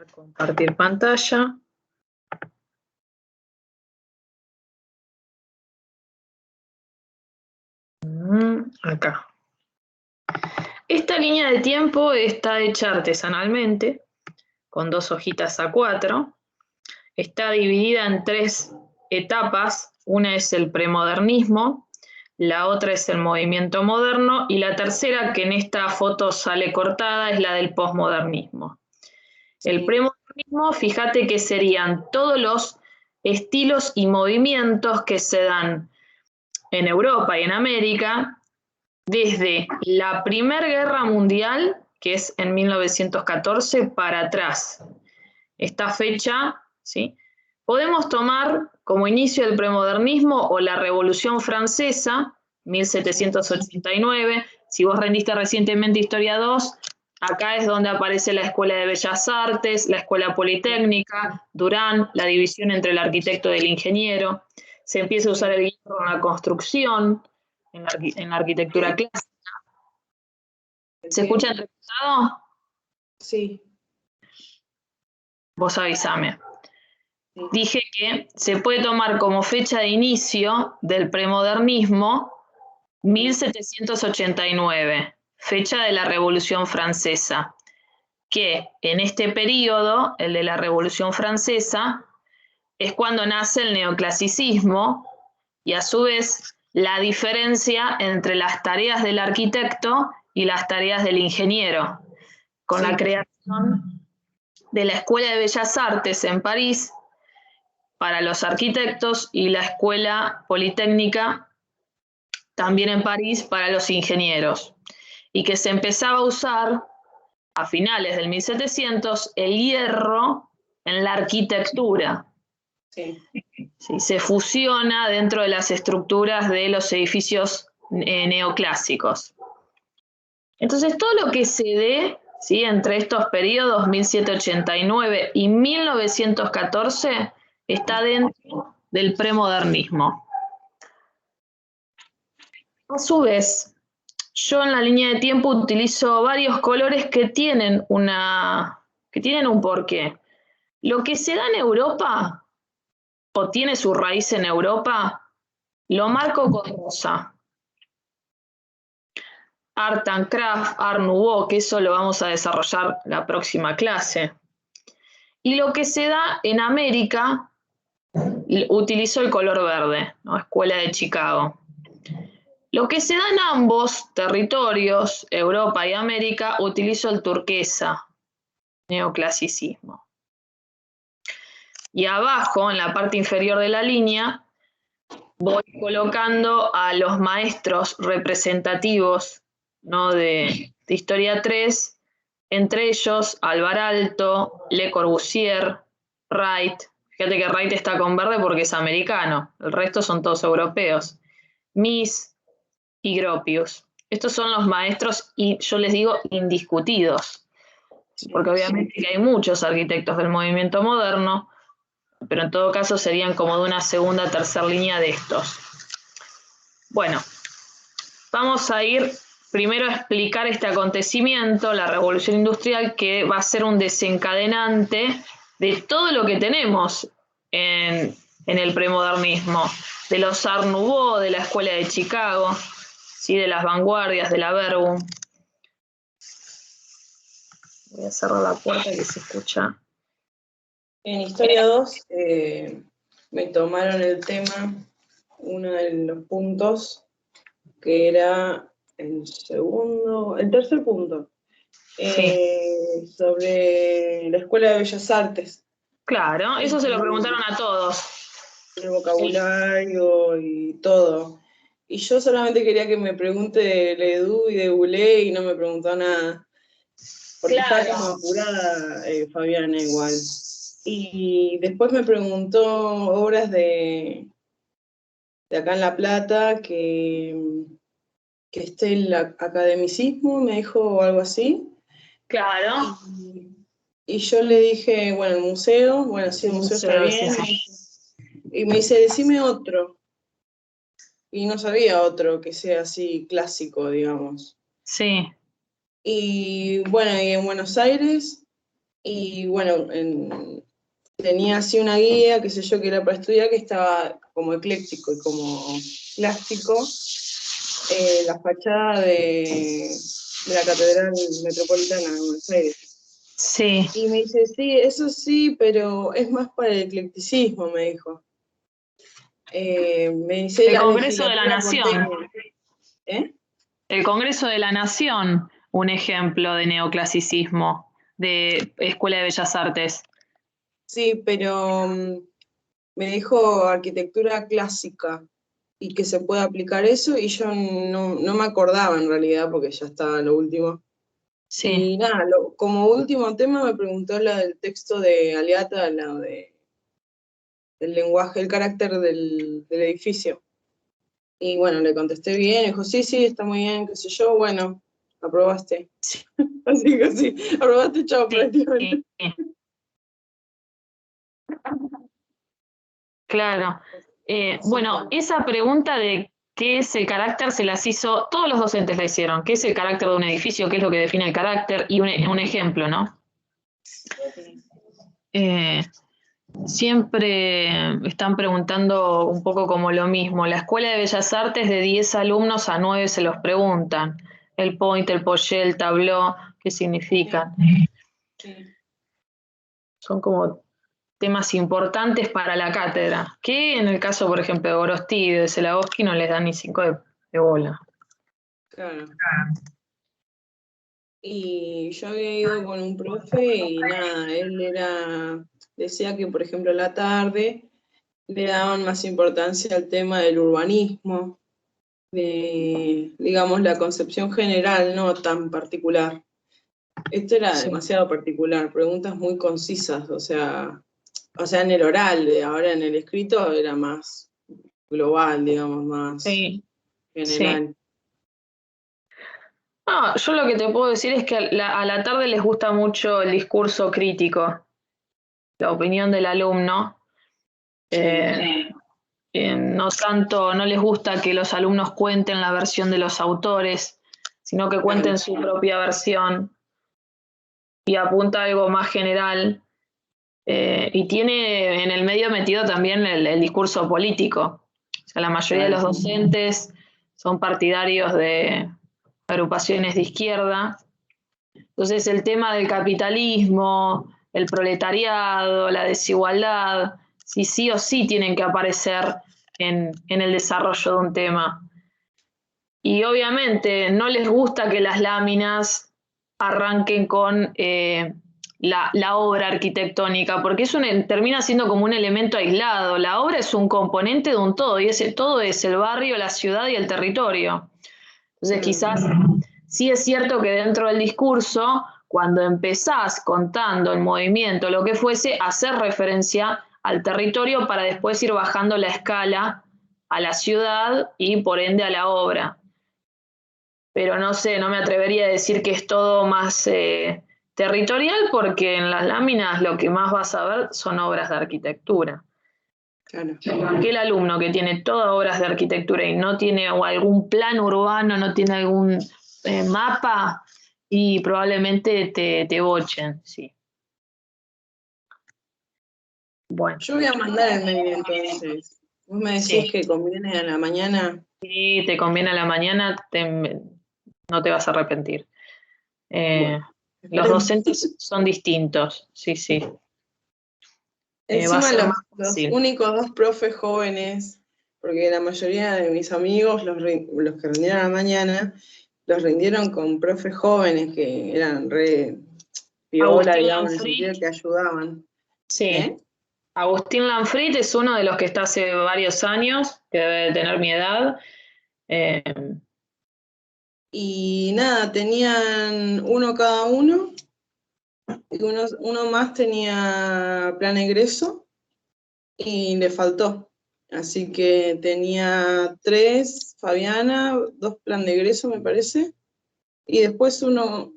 poner compartir pantalla. Acá. Esta línea de tiempo está hecha artesanalmente, con 2 hojitas A4. Está dividida en 3 etapas. Una es el premodernismo, la otra es el movimiento moderno y la tercera, que en esta foto sale cortada, es la del posmodernismo. Sí. El premodernismo, fíjate que serían todos los estilos y movimientos que se dan en Europa y en América desde la Primera Guerra Mundial, que es en 1914, para atrás. Esta fecha, ¿sí?, podemos tomar como inicio el premodernismo o la Revolución Francesa, 1789. Si vos rendiste recientemente Historia 2, acá es donde aparece la Escuela de Bellas Artes, la Escuela Politécnica, Durán, la división entre el arquitecto y el ingeniero. Se empieza a usar el hierro en la construcción, en la arquitectura clásica. ¿Se escucha entrecortado? Sí. Vos avísame. Sí. Dije que se puede tomar como fecha de inicio del premodernismo 1789, fecha de la Revolución Francesa, que en este periodo, el de la Revolución Francesa, es cuando nace el neoclasicismo y a su vez la diferencia entre las tareas del arquitecto y las tareas del ingeniero, con la creación de la Escuela de Bellas Artes en París para los arquitectos y la Escuela Politécnica también en París para los ingenieros, y que se empezaba a usar a finales del 1700 el hierro en la arquitectura. Sí, se fusiona dentro de las estructuras de los edificios neoclásicos. Entonces, todo lo que se dé, ¿sí?, entre estos periodos 1789 y 1914 está dentro del premodernismo. A su vez, yo en la línea de tiempo utilizo varios colores que tienen un porqué. Lo que se da en Europa, o tiene su raíz en Europa, lo marco con rosa. Art and Craft, Art Nouveau, que eso lo vamos a desarrollar la próxima clase. Y lo que se da en América, utilizo el color verde, ¿no? Escuela de Chicago. Lo que se da en ambos territorios, Europa y América, utilizo el turquesa, neoclasicismo. Y abajo, en la parte inferior de la línea, voy colocando a los maestros representativos, ¿no?, de Historia 3, entre ellos Alvar Aalto, Le Corbusier, Wright. Fíjate que Wright está con verde porque es americano, el resto son todos europeos. Mies y Gropius. Estos son los maestros, y yo les digo indiscutidos, porque obviamente que hay muchos arquitectos del movimiento moderno, pero en todo caso serían como de una segunda o tercera línea de estos. Bueno, vamos a ir primero a explicar este acontecimiento, la Revolución Industrial, que va a ser un desencadenante de todo lo que tenemos en el premodernismo, de los Art Nouveau, de la Escuela de Chicago, ¿sí?, de las vanguardias, de la Verbum. Voy a cerrar la puerta que se escucha. En Historia 2 me tomaron el tema, uno de los puntos, que era el tercer punto, sobre la Escuela de Bellas Artes. Claro, eso se lo preguntaron a todos. El vocabulario y todo. Y yo solamente quería que me pregunte de Ledoux y de Boulez y no me preguntó nada. Porque estaba como apurada Fabiana igual. Y después me preguntó obras de acá en La Plata, que esté el academicismo, me dijo algo así. Claro. Y yo le dije, bueno, el museo, bueno, sí, el museo está bien. Y me dice, decime otro. Y no sabía otro que sea así clásico, digamos. Sí. Y bueno, y en Buenos Aires, Y bueno, tenía así una guía, qué sé yo, que era para estudiar, que estaba como ecléctico y como plástico, la fachada de la Catedral Metropolitana de Buenos Aires. Sí. Y me dice, sí, eso sí, pero es más para el eclecticismo, me dijo. Me dice El la Congreso de la legislatura Nación. porteña. ¿Eh? El Congreso de la Nación, un ejemplo de neoclasicismo, de Escuela de Bellas Artes. Sí, pero me dijo arquitectura clásica y que se puede aplicar eso, y yo no me acordaba en realidad, porque ya estaba lo último. Sí. Y nada, como último tema me preguntó la del texto de Aliata, la del lenguaje, el carácter del edificio. Y bueno, le contesté bien, dijo, sí, sí, está muy bien, qué sé yo, bueno, aprobaste. Sí. Así que sí, aprobaste, chao, Sí. prácticamente. Claro. Bueno, esa pregunta de qué es el carácter se las hizo, todos los docentes la hicieron. ¿Qué es el carácter de un edificio? ¿Qué es lo que define el carácter? Y un ejemplo, ¿no? Eh, Siempre están preguntando un poco como lo mismo. La Escuela de Bellas Artes, de 10 alumnos a 9 se los preguntan. El point, el poché, el tableau, ¿qué significan? Sí. Son como temas importantes para la cátedra, que en el caso, por ejemplo, de Gorosti y de Zelagowski no les dan ni 5 de bola. Claro. Y yo había ido con un profe y nada, decía que por ejemplo a la tarde le daban más importancia al tema del urbanismo, de, digamos, la concepción general, no tan particular. Esto era Sí. demasiado particular, preguntas muy concisas, o sea, en el oral, ahora en el escrito era más global, digamos, más Sí, sí. general. No, yo lo que te puedo decir es que a la tarde les gusta mucho el discurso crítico, la opinión del alumno. Sí. No tanto, no les gusta que los alumnos cuenten la versión de los autores, sino que cuenten Claro. su propia versión y apunta a algo más general. Y tiene en el medio metido también el discurso político. O sea, la mayoría de los Claro. docentes son partidarios de agrupaciones de izquierda. Entonces el tema del capitalismo, el proletariado, la desigualdad, sí o sí tienen que aparecer en el desarrollo de un tema. Y obviamente no les gusta que las láminas arranquen con la obra arquitectónica, porque termina siendo como un elemento aislado. La obra es un componente de un todo, y ese todo es el barrio, la ciudad y el territorio. Entonces quizás sí es cierto que dentro del discurso, cuando empezás contando el movimiento, lo que fuese, hacer referencia al territorio para después ir bajando la escala a la ciudad y por ende a la obra. Pero no sé, no me atrevería a decir que es todo más territorial, porque en las láminas lo que más vas a ver son obras de arquitectura. Claro. Aquel alumno que tiene todas obras de arquitectura y no tiene o algún plan urbano, no tiene algún mapa, y probablemente te bochen, sí. Bueno, Yo voy a mandar el mail entonces. Vos me sí. decís que conviene a la mañana. Si te conviene a la mañana, no te vas a arrepentir. Bueno, Los esperemos. docentes son distintos, sí, sí. Va a Encima ser más los fácil. únicos dos profes jóvenes, porque la mayoría de mis amigos, los que rindieron a la mañana, los rindieron con profes jóvenes que eran re piola, Agustín digamos, en el Lanfrit, sentido que ayudaban. sí. ¿Eh? Agustín Lanfrit es uno de los que está hace varios años, que debe de tener mi edad. Eh, Y nada, tenían uno cada uno, y uno más tenía plan egreso y le faltó. Así que tenía tres, Fabiana, dos plan de egreso, me parece, y después un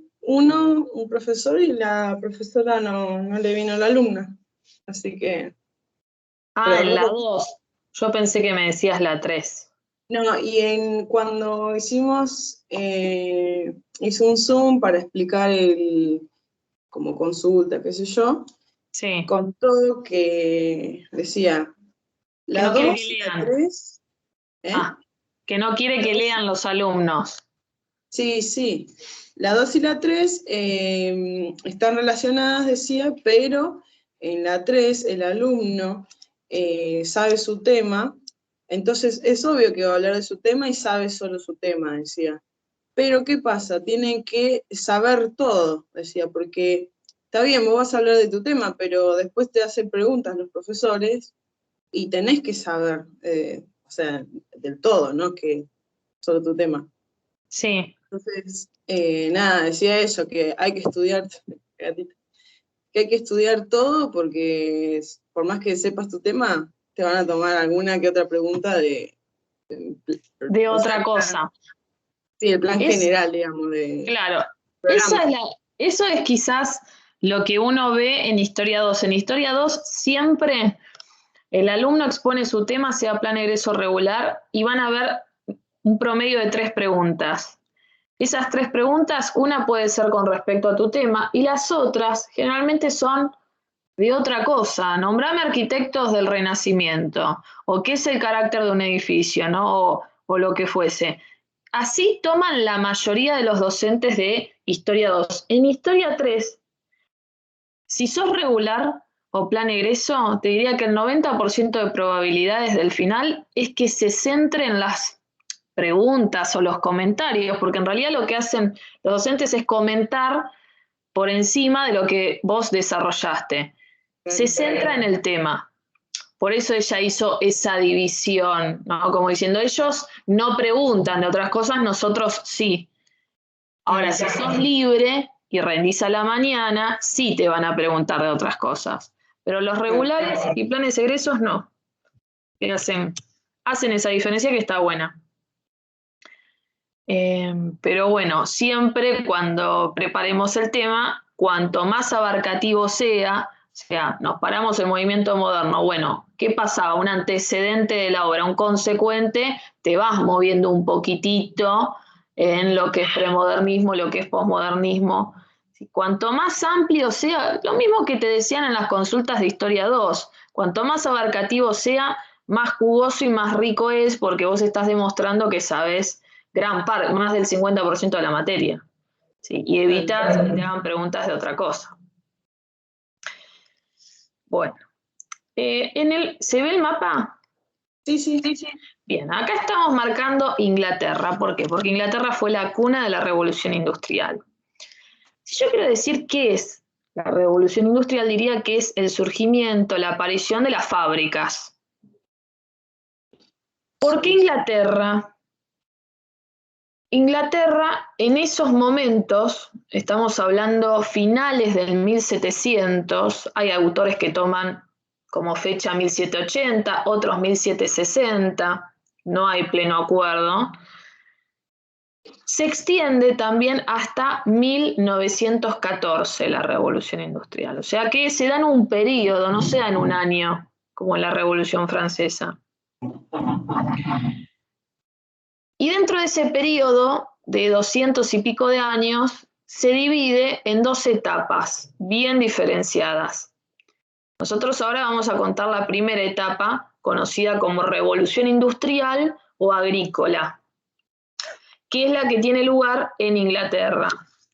profesor, y la profesora no le vino la alumna. Así que, pero en la 2. Yo pensé que me decías la 3. no, y cuando hice un Zoom para explicar como consulta, qué sé yo, Sí. contó que decía, Que la no quiere 2 que y la lean. 3, Que no quiere La que 2 lean los alumnos. sí, sí. La 2 y la 3 están relacionadas, decía, pero en la 3 el alumno sabe su tema, entonces es obvio que va a hablar de su tema y sabe solo su tema, decía. Pero ¿qué pasa? Tienen que saber todo, decía, porque está bien, vos vas a hablar de tu tema, pero después te hacen preguntas los profesores y tenés que saber, o sea, del todo, ¿no? Que solo tu tema. Sí. Entonces, nada, decía eso, que hay que estudiar, gatita, que hay que estudiar todo porque por más que sepas tu tema, te van a tomar alguna que otra pregunta De o sea, otra cosa. sí, el plan Es, general, digamos, de claro, programa. eso es quizás lo que uno ve en Historia 2. En Historia 2 siempre el alumno expone su tema, sea plan egreso regular, y van a ver un promedio de 3 preguntas. Esas 3 preguntas, una puede ser con respecto a tu tema, y las otras generalmente son de otra cosa. Nombrame arquitectos del Renacimiento, o qué es el carácter de un edificio, ¿no? O lo que fuese. Así toman la mayoría de los docentes de Historia 2. En Historia 3, si sos regular o plan egreso, te diría que el 90% de probabilidades del final es que se centre en las preguntas o los comentarios, porque en realidad lo que hacen los docentes es comentar por encima de lo que vos desarrollaste. Se centra en el tema. Por eso ella hizo esa división, ¿no? Como diciendo, ellos no preguntan de otras cosas, nosotros sí. Ahora, si sos libre y rendís a la mañana, sí te van a preguntar de otras cosas. Pero los regulares y planes egresos no. Hacen esa diferencia que está buena. Pero bueno, siempre cuando preparemos el tema, cuanto más abarcativo sea, o sea, nos paramos el movimiento moderno, bueno, ¿qué pasaba? Un antecedente de la obra, un consecuente, te vas moviendo un poquitito en lo que es premodernismo, lo que es posmodernismo. Cuanto más amplio sea, lo mismo que te decían en las consultas de Historia 2, cuanto más abarcativo sea, más jugoso y más rico es porque vos estás demostrando que sabes gran parte, más del 50% de la materia. ¿Sí? Y evitas que te hagan preguntas de otra cosa. Bueno, ¿se ve el mapa? Sí, sí. Bien, acá estamos marcando Inglaterra. ¿Por qué? Porque Inglaterra fue la cuna de la Revolución Industrial. Si yo quiero decir qué es la Revolución Industrial, diría que es el surgimiento, la aparición de las fábricas. ¿Por qué Inglaterra? Inglaterra en esos momentos, estamos hablando finales del 1700, hay autores que toman como fecha 1780, otros 1760, no hay pleno acuerdo, se extiende también hasta 1914 la Revolución Industrial, o sea que se da en un periodo, no se da en un año, como en la Revolución Francesa. Y dentro de ese periodo de 200 y pico de años, se divide en 2 etapas bien diferenciadas. Nosotros ahora vamos a contar la primera etapa, conocida como Revolución Industrial o Agrícola, que es la que tiene lugar en Inglaterra.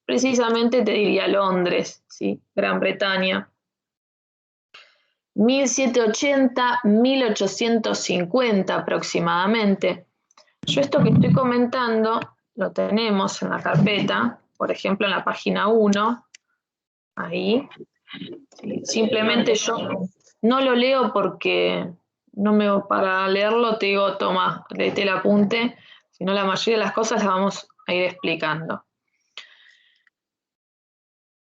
Precisamente te diría Londres, ¿sí? Gran Bretaña. 1780-1850 aproximadamente. Yo esto que estoy comentando lo tenemos en la carpeta, por ejemplo en la página 1, ahí. Simplemente yo no lo leo porque no me para leerlo te digo, toma, léete el apunte, si no la mayoría de las cosas las vamos a ir explicando.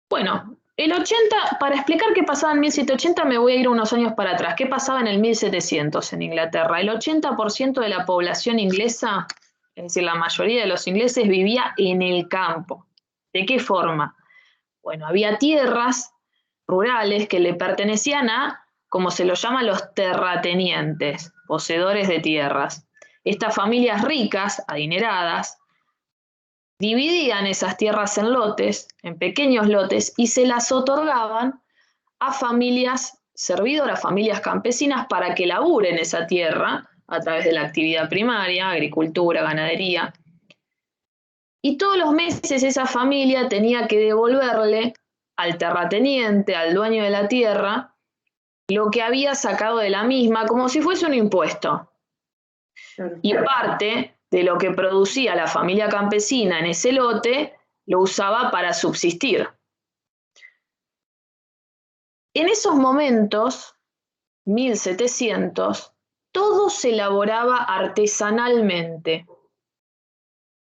Bueno, el 80, para explicar qué pasaba en 1780 me voy a ir unos años para atrás. ¿Qué pasaba en el 1700 en Inglaterra? El 80% de la población inglesa, es decir, la mayoría de los ingleses vivía en el campo. ¿De qué forma? Bueno, había tierras rurales que le pertenecían a, como se los llama, los terratenientes, poseedores de tierras. Estas familias ricas, adineradas, dividían esas tierras en lotes, en pequeños lotes, y se las otorgaban a familias servidoras, familias campesinas, para que laburen esa tierra a través de la actividad primaria, agricultura, ganadería. Y todos los meses esa familia tenía que devolverle al terrateniente, al dueño de la tierra, lo que había sacado de la misma, como si fuese un impuesto. Claro. Y parte de lo que producía la familia campesina en ese lote lo usaba para subsistir. En esos momentos, 1700, todo se elaboraba artesanalmente.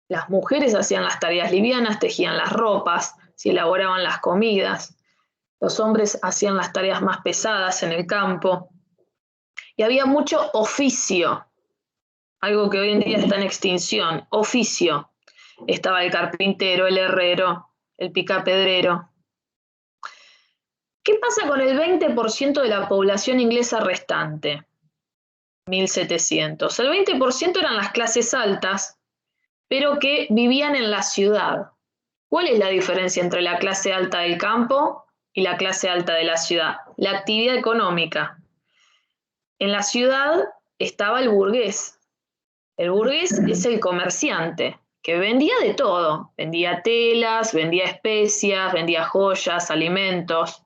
Las mujeres hacían las tareas livianas, tejían las ropas, se elaboraban las comidas. Los hombres hacían las tareas más pesadas en el campo. Y había mucho oficio, algo que hoy en día está en extinción, oficio. Estaba el carpintero, el herrero, el picapedrero. ¿Qué pasa con el 20% de la población inglesa restante? 1700. El 20% eran las clases altas, pero que vivían en la ciudad. ¿Cuál es la diferencia entre la clase alta del campo y la clase alta de la ciudad? La actividad económica. En la ciudad estaba el burgués. El burgués es el comerciante, que vendía de todo. Vendía telas, vendía especias, vendía joyas, alimentos.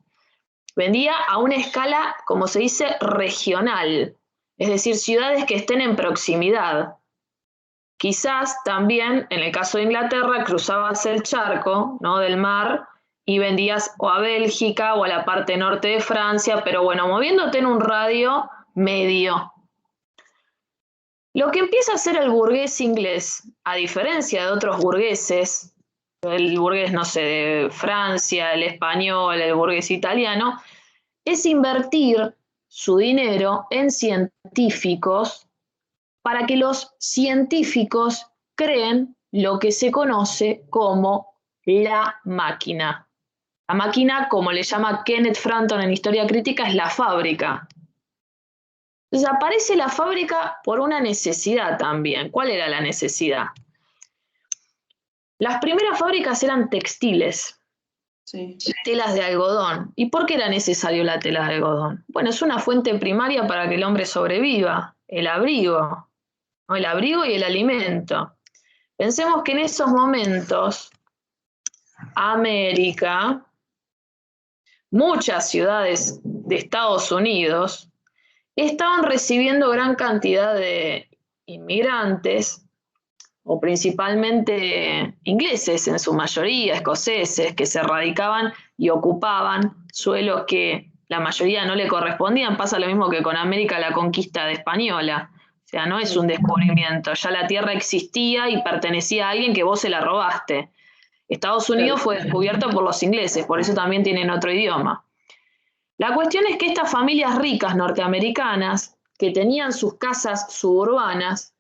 Vendía a una escala, como se dice, regional. Es decir, ciudades que estén en proximidad. Quizás también, en el caso de Inglaterra, cruzabas el charco, ¿no?, del mar y vendías o a Bélgica o a la parte norte de Francia, pero bueno, moviéndote en un radio medio. Lo que empieza a hacer el burgués inglés, a diferencia de otros burgueses, el burgués, no sé, de Francia, el español, el burgués italiano, es invertir su dinero en científicos para que los científicos creen lo que se conoce como la máquina. La máquina, como le llama Kenneth Frampton en Historia Crítica, es la fábrica. Entonces aparece la fábrica por una necesidad también. ¿Cuál era la necesidad? Las primeras fábricas eran textiles, Sí. telas de algodón. ¿Y por qué era necesario la tela de algodón? Bueno, es una fuente primaria para que el hombre sobreviva, el abrigo, ¿no? El abrigo y el alimento. Pensemos que en esos momentos, América, muchas ciudades de Estados Unidos, estaban recibiendo gran cantidad de inmigrantes, o principalmente ingleses en su mayoría, escoceses, que se radicaban y ocupaban suelos que la mayoría no le correspondían. Pasa lo mismo que con América, la conquista de española. O sea, no es un descubrimiento, ya la tierra existía y pertenecía a alguien que vos se la robaste. Estados Unidos fue descubierto por los ingleses, por eso también tienen otro idioma. La cuestión es que estas familias ricas norteamericanas, que tenían sus casas suburbanas,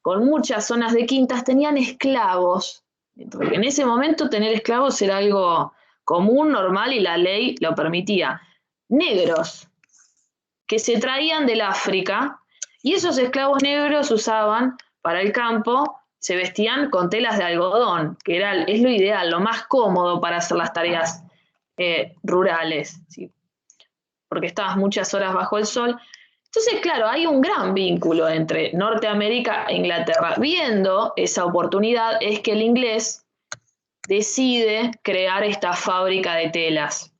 con muchas zonas de quintas, tenían esclavos. Porque en ese momento tener esclavos era algo común, normal, y la ley lo permitía. Negros, que se traían del África, y esos esclavos negros usaban para el campo, se vestían con telas de algodón, que es lo ideal, lo más cómodo para hacer las tareas rurales, ¿sí? Porque estabas muchas horas bajo el sol. Entonces, claro, hay un gran vínculo entre Norteamérica e Inglaterra. Viendo esa oportunidad es que el inglés decide crear esta fábrica de telas.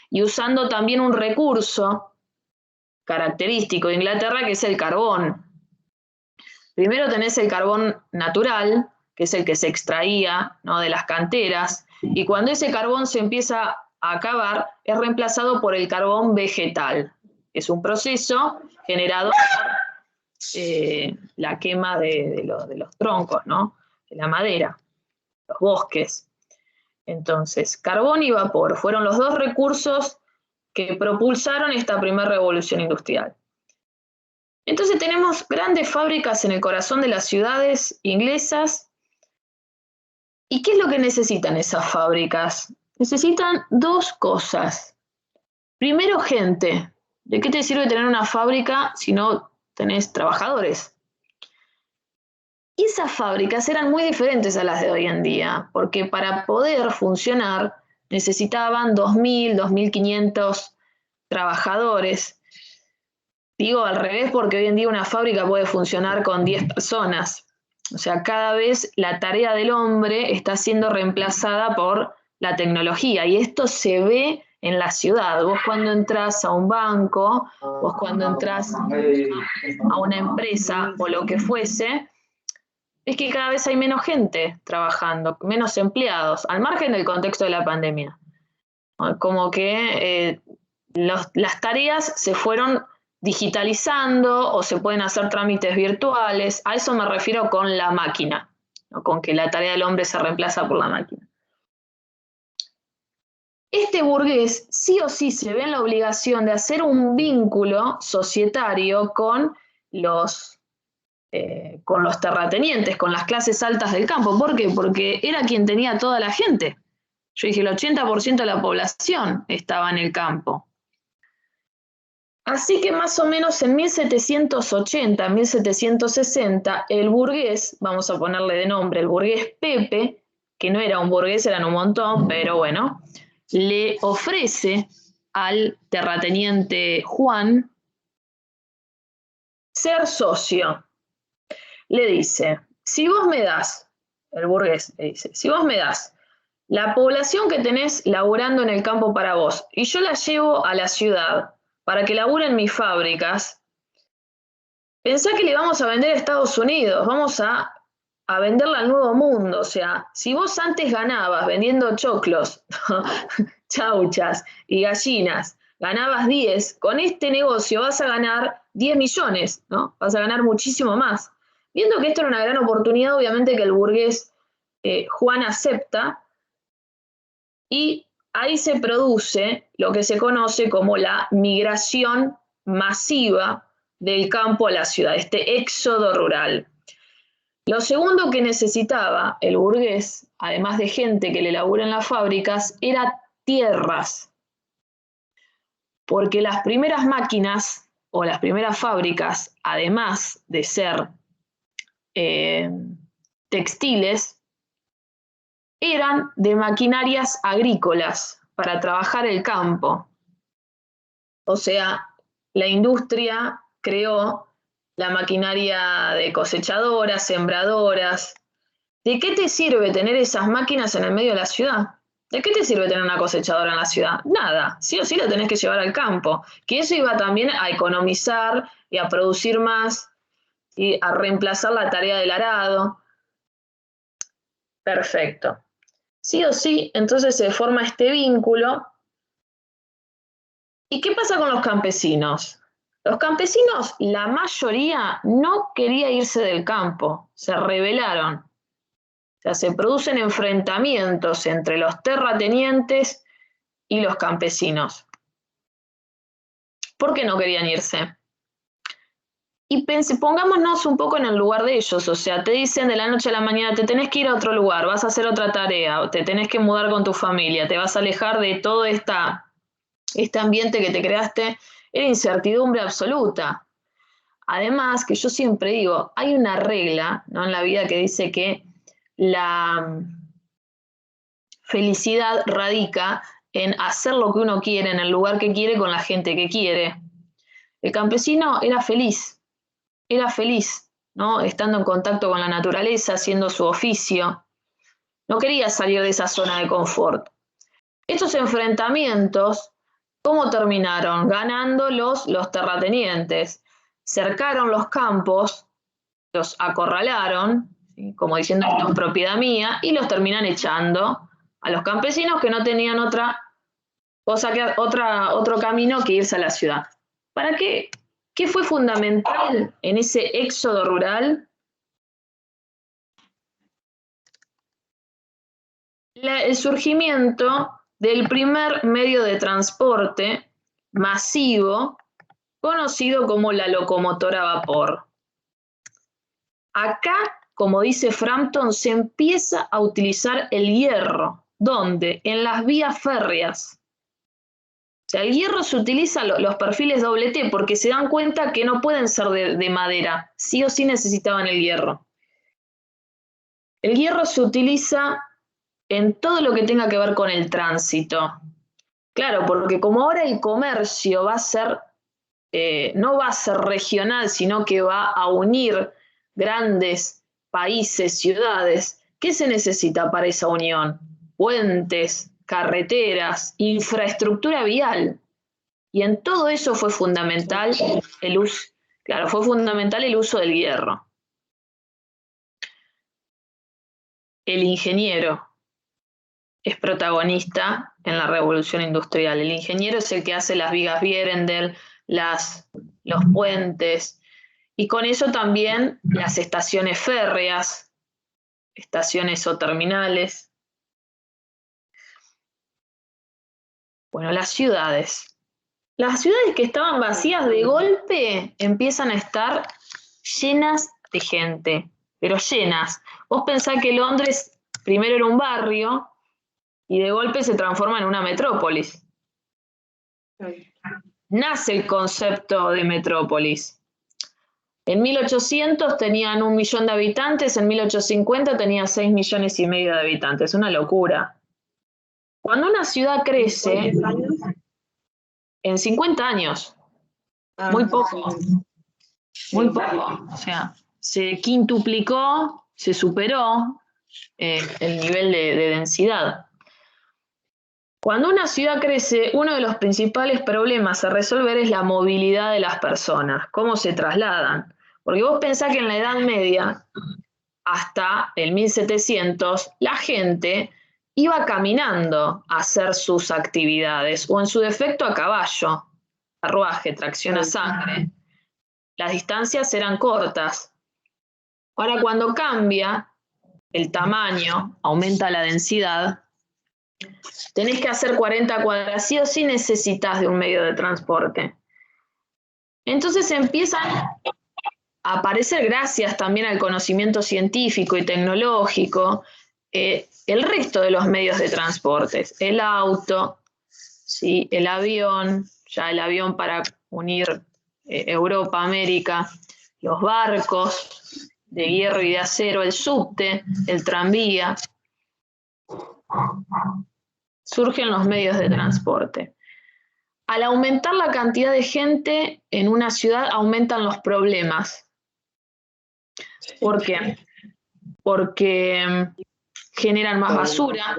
Y usando también un recurso característico de Inglaterra, que es el carbón. Primero tenés el carbón natural, que es el que se extraía, ¿no?, de las canteras, y cuando ese carbón se empieza a acabar, es reemplazado por el carbón vegetal. Es un proceso generado por la quema de los troncos, ¿no?, de la madera, los bosques. Entonces, carbón y vapor fueron los dos recursos que propulsaron esta primera revolución industrial. Entonces tenemos grandes fábricas en el corazón de las ciudades inglesas. ¿Y qué es lo que necesitan esas fábricas? Necesitan dos cosas. Primero, gente. ¿De qué te sirve tener una fábrica si no tenés trabajadores? esas fábricas eran muy diferentes a las de hoy en día, porque para poder funcionar necesitaban 2.000, 2.500 trabajadores. Digo al revés porque hoy en día una fábrica puede funcionar con 10 personas. O sea, cada vez la tarea del hombre está siendo reemplazada por la tecnología y esto se ve en la ciudad. Vos cuando entras a un banco, vos cuando entras a una empresa o lo que fuese, es que cada vez hay menos gente trabajando, menos empleados, al margen del contexto de la pandemia. Como que las tareas se fueron digitalizando o se pueden hacer trámites virtuales. A eso me refiero con la máquina, ¿no? Con que la tarea del hombre se reemplaza por la máquina. Este burgués sí o sí se ve en la obligación de hacer un vínculo societario con los terratenientes, con las clases altas del campo. ¿Por qué? Porque era quien tenía toda la gente. Yo dije, el 80% de la población estaba en el campo. Así que más o menos en 1780, 1760, el burgués, vamos a ponerle de nombre, el burgués Pepe, que no era un burgués, eran un montón, pero bueno, le ofrece al terrateniente Juan ser socio. Le dice, si vos me das, el burgués le dice, si vos me das la población que tenés laburando en el campo para vos y yo la llevo a la ciudad para que laburen mis fábricas, pensá que le vamos a vender a Estados Unidos, vamos a venderla al nuevo mundo. O sea, si vos antes ganabas vendiendo choclos, chauchas y gallinas, ganabas 10, con este negocio vas a ganar 10 millones, ¿no? Vas a ganar muchísimo más. Viendo que esto era una gran oportunidad, obviamente que el burgués Juan acepta y ahí se produce lo que se conoce como la migración masiva del campo a la ciudad, este éxodo rural. Lo segundo que necesitaba el burgués, además de gente que le labura en las fábricas, era tierras. Porque las primeras máquinas o las primeras fábricas, además de ser textiles, eran de maquinarias agrícolas para trabajar el campo. O sea, la industria creó la maquinaria de cosechadoras, sembradoras. ¿De qué te sirve tener esas máquinas en el medio de la ciudad? ¿De qué te sirve tener una cosechadora en la ciudad? Nada, sí o sí la tenés que llevar al campo. Que eso iba también a economizar y a producir más y a reemplazar la tarea del arado. Perfecto. Sí o sí, entonces se forma este vínculo. ¿Y qué pasa con los campesinos? Los campesinos, la mayoría, no quería irse del campo, se rebelaron. O sea, se producen enfrentamientos entre los terratenientes y los campesinos. ¿Por qué no querían irse? Y pongámonos un poco en el lugar de ellos, o sea, te dicen de la noche a la mañana, te tenés que ir a otro lugar, vas a hacer otra tarea, te tenés que mudar con tu familia, te vas a alejar de todo este ambiente que te creaste, era incertidumbre absoluta. Además, que yo siempre digo, hay una regla, ¿no?, en la vida que dice que la felicidad radica en hacer lo que uno quiere, en el lugar que quiere, con la gente que quiere. El campesino era feliz, ¿no?, estando en contacto con la naturaleza, haciendo su oficio. No quería salir de esa zona de confort. Estos enfrentamientos, ¿cómo terminaron? Ganando los terratenientes. Cercaron los campos, los acorralaron, ¿sí?, como diciendo, esto es propiedad mía, y los terminan echando a los campesinos que no tenían otro camino que irse a la ciudad. ¿Para qué? ¿Qué fue fundamental en ese éxodo rural? El surgimiento del primer medio de transporte masivo conocido como la locomotora a vapor. Acá, como dice Frampton, se empieza a utilizar el hierro. ¿Dónde? En las vías férreas. O sea, el hierro se utiliza los perfiles doble T porque se dan cuenta que no pueden ser de madera. Sí o sí necesitaban el hierro. El hierro se utiliza en todo lo que tenga que ver con el tránsito. Claro, porque como ahora el comercio va a ser, no va a ser regional, sino que va a unir grandes países, ciudades, ¿qué se necesita para esa unión? Puentes, carreteras, infraestructura vial. Y en todo eso fue fundamental el uso, claro, fue fundamental el uso del hierro. El ingeniero es protagonista en la revolución industrial. El ingeniero es el que hace las vigas Vierendel, los puentes, y con eso también las estaciones férreas, estaciones o terminales. Bueno, las ciudades. Las ciudades que estaban vacías de golpe empiezan a estar llenas de gente, pero llenas. Vos pensás que Londres primero era un barrio y de golpe se transforma en una metrópolis. Nace el concepto de metrópolis. En 1800 tenían 1 millón de habitantes, en 1850 tenía 6,5 millones de habitantes. Una locura. Cuando una ciudad crece, en 50 años, muy poco, muy poco. O sea, se quintuplicó, se superó el nivel de densidad. Cuando una ciudad crece, uno de los principales problemas a resolver es la movilidad de las personas, cómo se trasladan. Porque vos pensás que en la Edad Media, hasta el 1700, la gente iba caminando a hacer sus actividades, o en su defecto a caballo, carruaje, tracción a sangre. Las distancias eran cortas. Ahora, cuando cambia el tamaño, aumenta la densidad, tenés que hacer 40 cuadras, sí o sí necesitas de un medio de transporte. Entonces empiezan a aparecer, gracias también al conocimiento científico y tecnológico, el resto de los medios de transporte. El auto, ¿sí? El avión, ya el avión para unir Europa, América, los barcos de hierro y de acero, el subte, el tranvía. Surgen los medios de transporte. Al aumentar la cantidad de gente en una ciudad, aumentan los problemas. ¿Por qué? Porque generan más basura.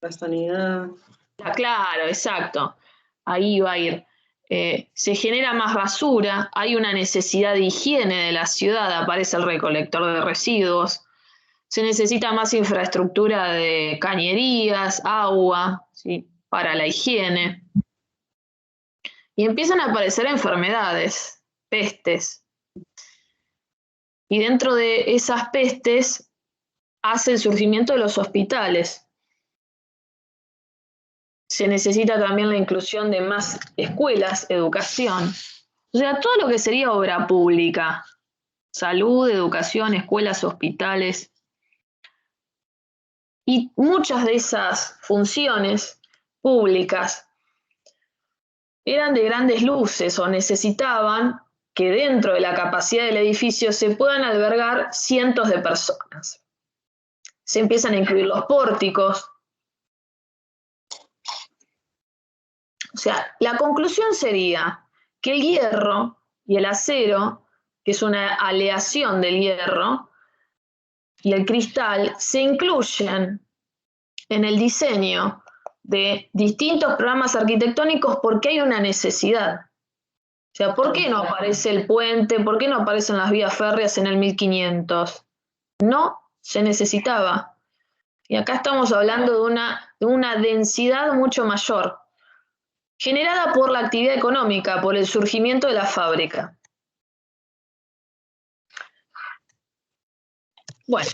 La sanidad. Claro, exacto. Ahí va a ir. Se genera más basura, hay una necesidad de higiene de la ciudad, aparece el recolector de residuos, se necesita más infraestructura de cañerías, agua, ¿sí? Para la higiene. Y empiezan a aparecer enfermedades, pestes. Y dentro de esas pestes hace el surgimiento de los hospitales. Se necesita también la inclusión de más escuelas, educación. O sea, todo lo que sería obra pública, salud, educación, escuelas, hospitales. Y muchas de esas funciones públicas eran de grandes luces o necesitaban que dentro de la capacidad del edificio se puedan albergar cientos de personas. Se empiezan a incluir los pórticos. O sea, la conclusión sería que el hierro y el acero, que es una aleación del hierro, y el cristal, se incluyen en el diseño de distintos programas arquitectónicos porque hay una necesidad. O sea, ¿por qué no aparece el puente? ¿Por qué no aparecen las vías férreas en el 1500? No se necesitaba. Y acá estamos hablando de una densidad mucho mayor, generada por la actividad económica, por el surgimiento de la fábrica. Bueno,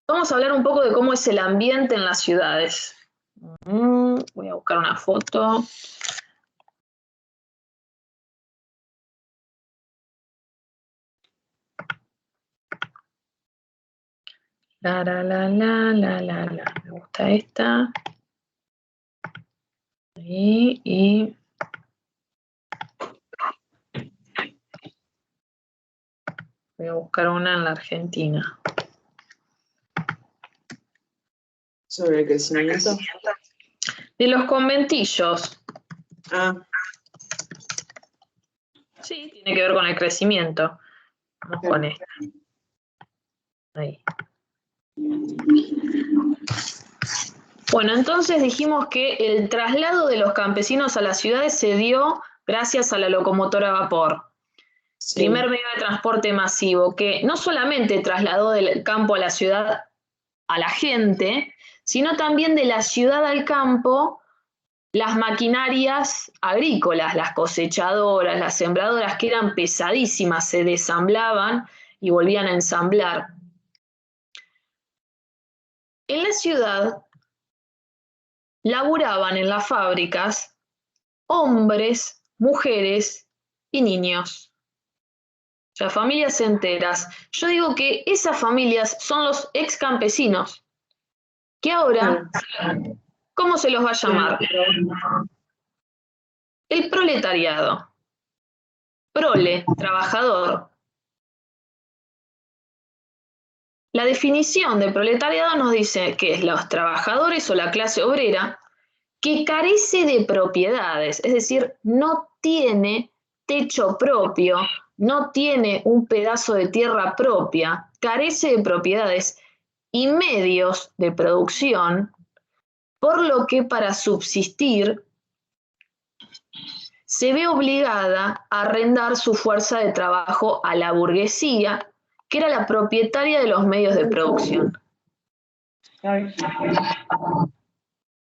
vamos a hablar un poco de cómo es el ambiente en las ciudades. Voy a buscar una foto. Me gusta esta. Y voy a buscar una en la Argentina. Sobre el crecimiento. De los conventillos. Ah. Sí, tiene que ver con el crecimiento. Vamos con esto. Ahí. Bueno, entonces dijimos que el traslado de los campesinos a las ciudades se dio gracias a la locomotora a vapor. Sí. Primer medio de transporte masivo, que no solamente trasladó del campo a la ciudad a la gente, sino también de la ciudad al campo las maquinarias agrícolas, las cosechadoras, las sembradoras, que eran pesadísimas, se desamblaban y volvían a ensamblar. En la ciudad laburaban en las fábricas hombres, mujeres y niños. O sea, familias enteras. Yo digo que esas familias son los ex campesinos, que ahora, ¿cómo se los va a llamar? El proletariado. Prole, trabajador. La definición de proletariado nos dice que es los trabajadores o la clase obrera que carece de propiedades, es decir, no tiene techo propio, no tiene un pedazo de tierra propia, carece de propiedades y medios de producción, por lo que para subsistir se ve obligada a arrendar su fuerza de trabajo a la burguesía, que era la propietaria de los medios de producción.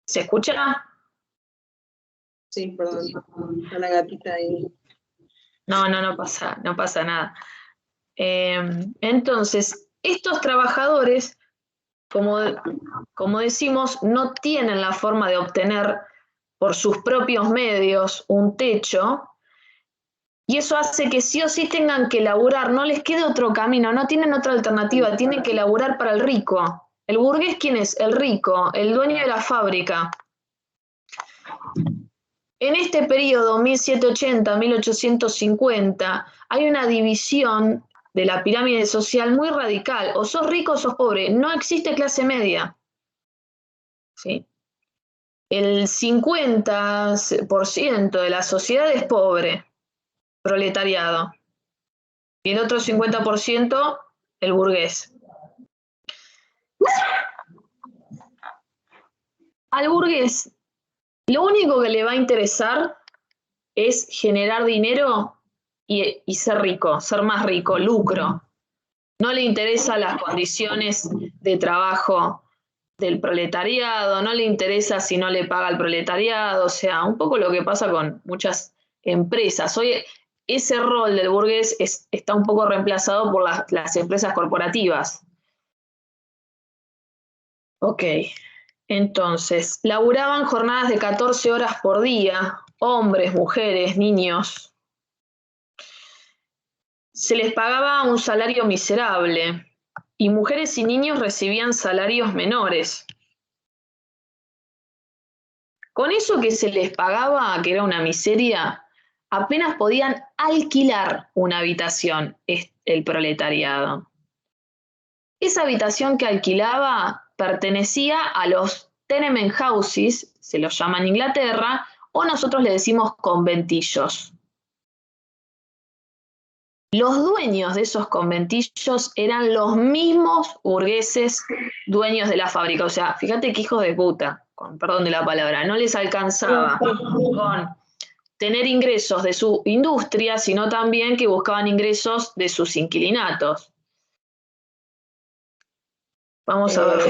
¿Se escucha? Sí, perdón. Está la gatita ahí. No pasa nada. Entonces, estos trabajadores, como decimos, no tienen la forma de obtener por sus propios medios un techo, y eso hace que sí o sí tengan que laburar, no les quede otro camino, no tienen otra alternativa, tienen que laburar para el rico. ¿El burgués quién es? El rico, el dueño de la fábrica. En este periodo, 1780-1850, hay una división de la pirámide social muy radical. O sos rico o sos pobre. No existe clase media. ¿Sí? El 50% de la sociedad es pobre, proletariado. Y el otro 50%, el burgués. Al burgués, lo único que le va a interesar es generar dinero y ser rico, ser más rico, lucro. No le interesan las condiciones de trabajo del proletariado, no le interesa si no le paga el proletariado, o sea, un poco lo que pasa con muchas empresas. Hoy ese rol del burgués está un poco reemplazado por las empresas corporativas. Ok, entonces, laburaban jornadas de 14 horas por día, hombres, mujeres, niños. Se les pagaba un salario miserable y mujeres y niños recibían salarios menores. Con eso que se les pagaba, que era una miseria, apenas podían alquilar una habitación, el proletariado. Esa habitación que alquilaba pertenecía a los tenement houses, se los llama en Inglaterra, o nosotros le decimos conventillos. Los dueños de esos conventillos eran los mismos burgueses dueños de la fábrica. O sea, fíjate qué hijos de puta, con perdón de la palabra, no les alcanzaba con tener ingresos de su industria, sino también que buscaban ingresos de sus inquilinatos. Vamos a ver.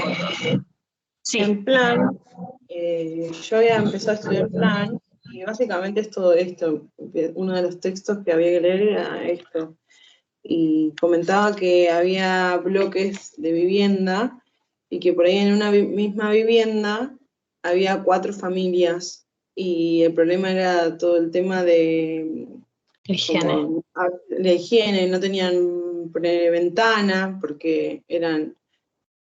Sí. En plan, yo había empezado a estudiar plan, y básicamente es todo esto. Uno de los textos que había que leer era esto. Y comentaba que había bloques de vivienda y que por ahí en una misma vivienda había 4 familias y el problema era todo el tema de higiene. La higiene, no tenían ventana porque eran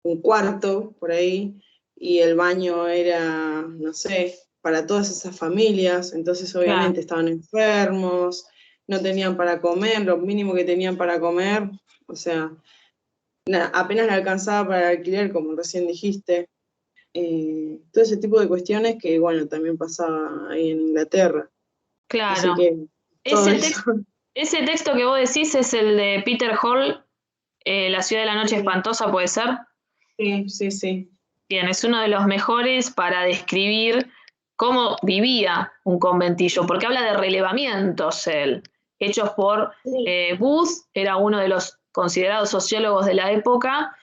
un cuarto por ahí y el baño era, no sé, para todas esas familias, entonces obviamente estaban enfermos, no tenían para comer, lo mínimo que tenían para comer, o sea, apenas le alcanzaba para el alquiler, como recién dijiste. todo ese tipo de cuestiones que, bueno, también pasaba ahí en Inglaterra. Así Claro. que todo Ese, eso. ese texto que vos decís es el de Peter Hall, La ciudad de la noche Sí, espantosa, ¿puede ser? sí, sí, sí. Bien, es uno de los mejores para describir cómo vivía un conventillo, porque habla de relevamientos él, hechos por Sí, Booth, era uno de los considerados sociólogos de la época,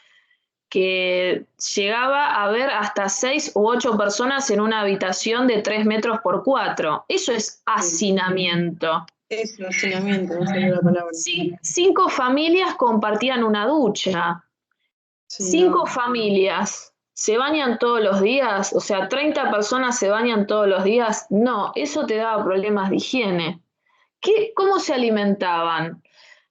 que llegaba a ver hasta 6 u 8 personas en una habitación de 3 metros por 4. Eso es sí. hacinamiento. Eso, hacinamiento, no salió la palabra. Sí, 5 familias compartían una ducha. Sí, 5 no. familias se bañan todos los días, o sea, 30 personas se bañan todos los días. No, eso te daba problemas de higiene. ¿Cómo se alimentaban?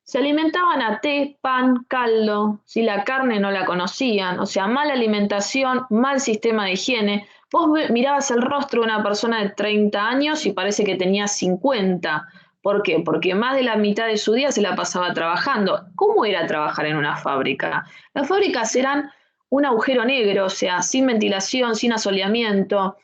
Se alimentaban a té, pan, caldo, si la carne no la conocían, o sea, mala alimentación, mal sistema de higiene. Vos mirabas el rostro de una persona de 30 años y parece que tenía 50. ¿Por qué? Porque más de la mitad de su día se la pasaba trabajando. ¿Cómo era trabajar en una fábrica? Las fábricas eran un agujero negro, o sea, sin ventilación, sin asoleamiento,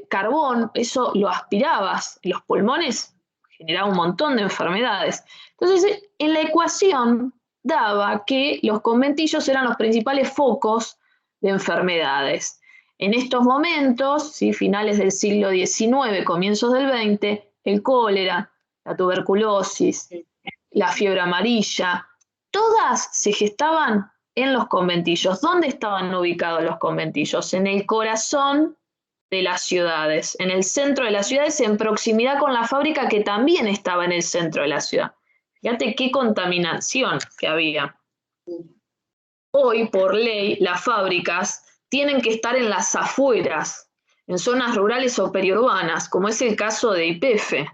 carbón, eso lo aspirabas, los pulmones generaba un montón de enfermedades. Entonces, en la ecuación daba que los conventillos eran los principales focos de enfermedades. En estos momentos, ¿sí? Finales del siglo XIX, comienzos del XX, el cólera, la tuberculosis, Sí. la fiebre amarilla, todas se gestaban en los conventillos. ¿Dónde estaban ubicados los conventillos? En el corazón de las ciudades, en el centro de las ciudades, en proximidad con la fábrica que también estaba en el centro de la ciudad. Fíjate qué contaminación que había. Hoy, por ley, las fábricas tienen que estar en las afueras, en zonas rurales o periurbanas, como es el caso de YPF.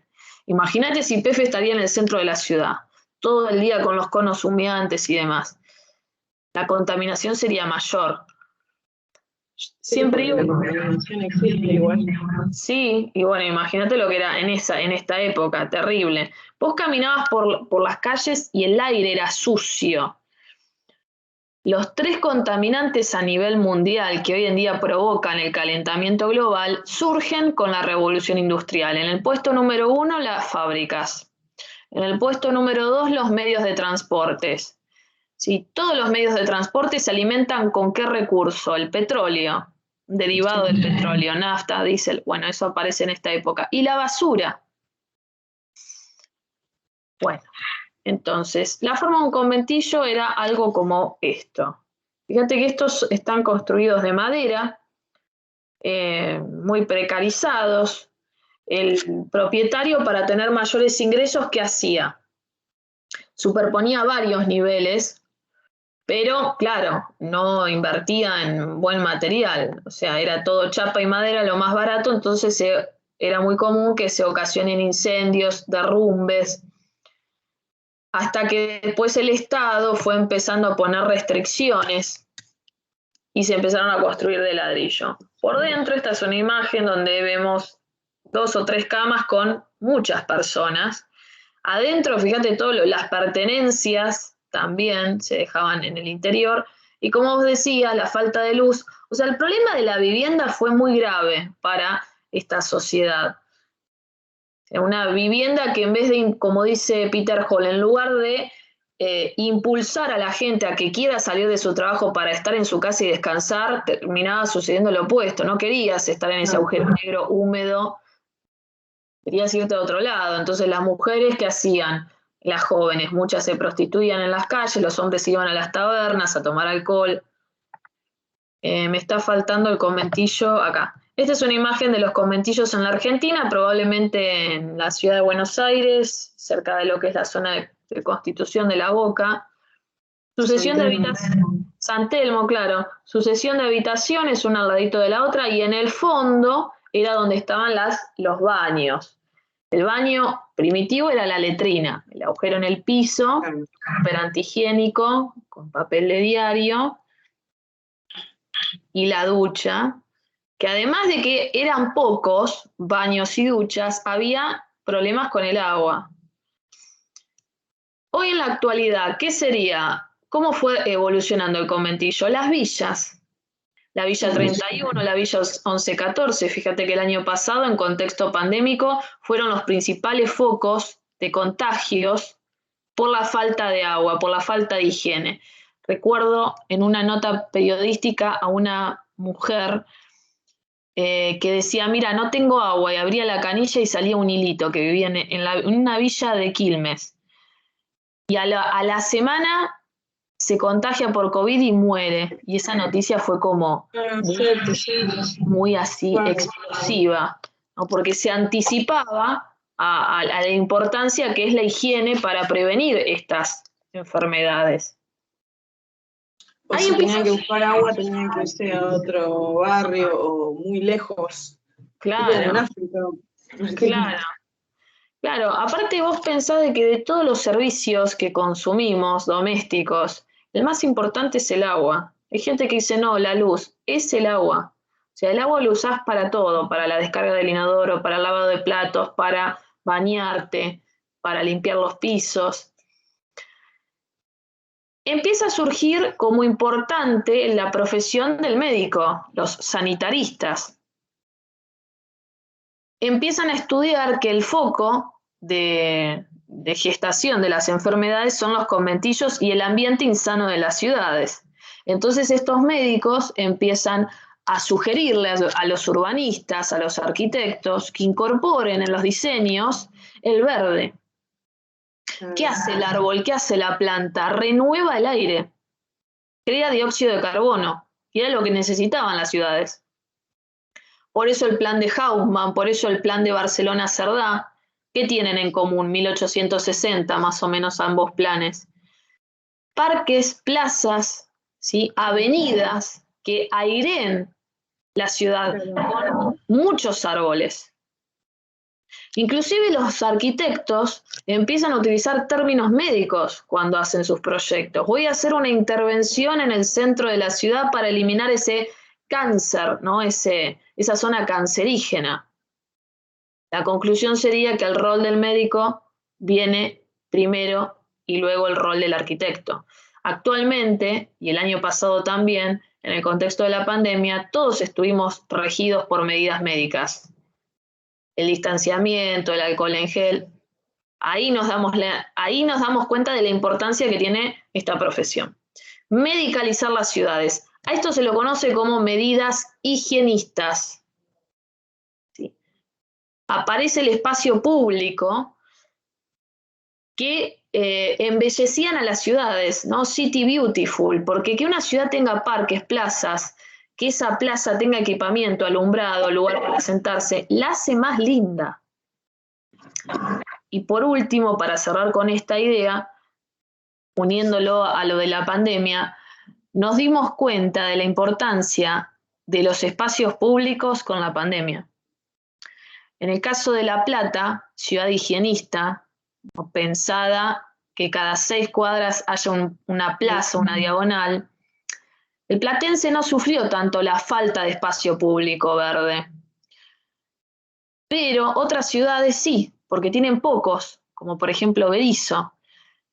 Imagínate si YPF estaría en el centro de la ciudad, todo el día con los conos humeantes y demás. La contaminación sería mayor. Sí, Siempre porque digo, la contaminación existe igual. sí, y bueno, imagínate lo que era en esta época, terrible. Vos caminabas por las calles y el aire era sucio. Los 3 contaminantes a nivel mundial que hoy en día provocan el calentamiento global surgen con la revolución industrial. En el puesto número 1, las fábricas. En el puesto número 2, los medios de transportes. ¿Sí? Todos los medios de transporte se alimentan con qué recurso? El petróleo, derivado Sí. del petróleo, nafta, diésel. Bueno, eso aparece en esta época. Y la basura. Bueno, entonces, la forma de un conventillo era algo como esto. Fíjate que estos están construidos de madera, muy precarizados. El propietario, para tener mayores ingresos, ¿qué hacía? Superponía varios niveles, pero claro, no invertía en buen material. O sea, era todo chapa y madera, lo más barato, entonces era muy común que se ocasionen incendios, derrumbes, hasta que después el Estado fue empezando a poner restricciones y se empezaron a construir de ladrillo. Por dentro, esta es una imagen donde vemos 2 o 3 camas con muchas personas. Adentro, fíjate, todas las pertenencias también se dejaban en el interior. Y como vos decías, la falta de luz. O sea, el problema de la vivienda fue muy grave para esta sociedad. Una vivienda que en vez de, como dice Peter Hall, en lugar de impulsar a la gente a que quiera salir de su trabajo para estar en su casa y descansar, terminaba sucediendo lo opuesto. No querías estar en ese No. agujero negro húmedo, querías irte a otro lado. Entonces las mujeres, ¿qué hacían? Las jóvenes, muchas se prostituían en las calles, los hombres iban a las tabernas a tomar alcohol. Me está faltando el conventillo acá. Esta es una imagen de los conventillos en la Argentina, probablemente en la ciudad de Buenos Aires, cerca de lo que es la zona de Constitución de La Boca. Sucesión de habitaciones. San Telmo, claro. Sucesión de habitaciones, una al ladito de la otra, y en el fondo era donde estaban los baños. El baño primitivo era la letrina, el agujero en el piso, Claro. papel antihigiénico, con papel de diario, y la ducha, que además de que eran pocos baños y duchas, había problemas con el agua. Hoy en la actualidad, ¿qué sería? ¿Cómo fue evolucionando el conventillo? Las villas. la Villa 31, la Villa 1114. Fíjate que el año pasado, en contexto pandémico, fueron los principales focos de contagios por la falta de agua, por la falta de higiene. Recuerdo en una nota periodística a una mujer que decía, mira, no tengo agua, y abría la canilla y salía un hilito, que vivía en una villa de Quilmes. Y a la semana se contagia por COVID y muere. Y esa noticia fue como muy así explosiva, ¿no? Porque se anticipaba a la importancia que es la higiene para prevenir estas enfermedades. O si tenían que buscar agua, tenían que irse a otro barrio o muy lejos. Claro. En África. Claro. Claro, aparte vos pensás de que de todos los servicios que consumimos domésticos, el más importante es el agua. Hay gente que dice, no, la luz, es el agua. O sea, el agua lo usás para todo, para la descarga del inodoro, para el lavado de platos, para bañarte, para limpiar los pisos. Empieza a surgir como importante la profesión del médico, los sanitaristas. Empiezan a estudiar que el foco de gestación de las enfermedades son los conventillos y el ambiente insano de las ciudades. Entonces estos médicos empiezan a sugerirle a los urbanistas, a los arquitectos, que incorporen en los diseños el verde. ¿Qué hace el árbol? ¿Qué hace la planta? Renueva el aire, crea dióxido de carbono, y era lo que necesitaban las ciudades. Por eso el plan de Haussmann, por eso el plan de Barcelona-Cerdá, ¿qué tienen en común? 1860, más o menos ambos planes. Parques, plazas, ¿sí? Avenidas que aireen la ciudad con muchos árboles. Inclusive los arquitectos empiezan a utilizar términos médicos cuando hacen sus proyectos. Voy a hacer una intervención en el centro de la ciudad para eliminar ese cáncer, ¿no? Esa zona cancerígena. La conclusión sería que el rol del médico viene primero y luego el rol del arquitecto. Actualmente, y el año pasado también, en el contexto de la pandemia, todos estuvimos regidos por medidas médicas. El distanciamiento, el alcohol en gel. Ahí nos damos cuenta de la importancia que tiene esta profesión. Medicalizar las ciudades. A esto se lo conoce como medidas higienistas. ¿Sí? Aparece el espacio público que embellecían a las ciudades, ¿no? City Beautiful, porque que una ciudad tenga parques, plazas, que esa plaza tenga equipamiento, alumbrado, lugar para sentarse, la hace más linda. Y por último, para cerrar con esta idea, uniéndolo a lo de la pandemia, nos dimos cuenta de la importancia de los espacios públicos con la pandemia. En el caso de La Plata, ciudad higienista, pensada que cada 6 cuadras haya una plaza, una diagonal, el platense no sufrió tanto la falta de espacio público verde. Pero otras ciudades sí, porque tienen pocos, como por ejemplo Berisso.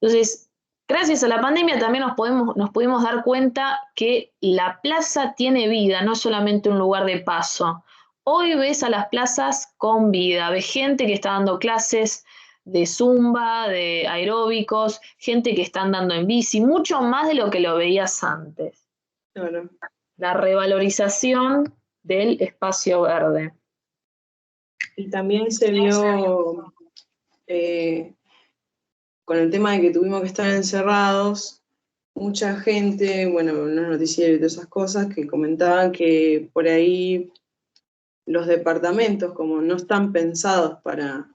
Entonces, gracias a la pandemia también nos pudimos dar cuenta que la plaza tiene vida, no solamente un lugar de paso. Hoy ves a las plazas con vida, ves gente que está dando clases de zumba, de aeróbicos, gente que está andando en bici, mucho más de lo que lo veías antes. Claro. La revalorización del espacio verde. Y también se vio con el tema de que tuvimos que estar encerrados, mucha gente, bueno, en los noticieros y todas esas cosas, que comentaban que por ahí los departamentos, como no están pensados para,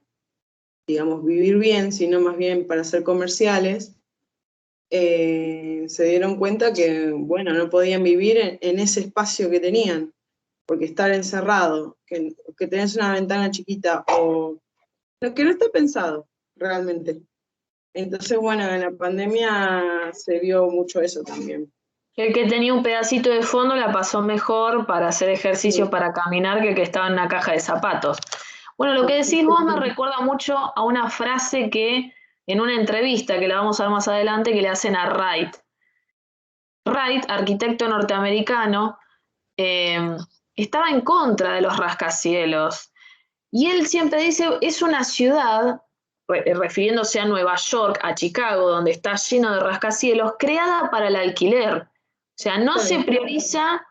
digamos, vivir bien, sino más bien para ser comerciales, se dieron cuenta que, bueno, no podían vivir en ese espacio que tenían, porque estar encerrado, que tenés una ventana chiquita o que no está pensado realmente. Entonces, bueno, en la pandemia se vio mucho eso también. El que tenía un pedacito de fondo la pasó mejor para hacer ejercicio, para caminar, que el que estaba en una caja de zapatos. Bueno, lo que decís vos me recuerda mucho a una frase que en una entrevista, que la vamos a ver más adelante, que le hacen a Wright. Wright, arquitecto norteamericano, estaba en contra de los rascacielos. Y él siempre dice, es una ciudad, refiriéndose a Nueva York, a Chicago, donde está lleno de rascacielos, creada para el alquiler. O sea, no se prioriza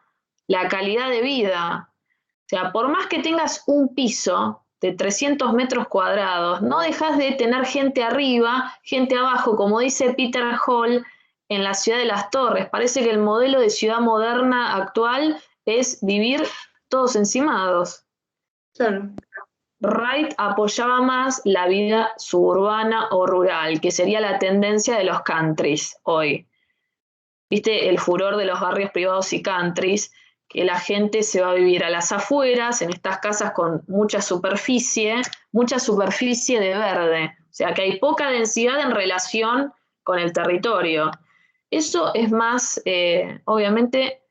la calidad de vida. O sea, por más que tengas un piso de 300 metros cuadrados, no dejas de tener gente arriba, gente abajo, como dice Peter Hall en la ciudad de las Torres. Parece que el modelo de ciudad moderna actual es vivir todos encimados. Claro. Wright apoyaba más la vida suburbana o rural, que sería la tendencia de los countries hoy. ¿Viste? El furor de los barrios privados y countries, que la gente se va a vivir a las afueras, en estas casas con mucha superficie de verde. O sea, que hay poca densidad en relación con el territorio. Eso es más, obviamente,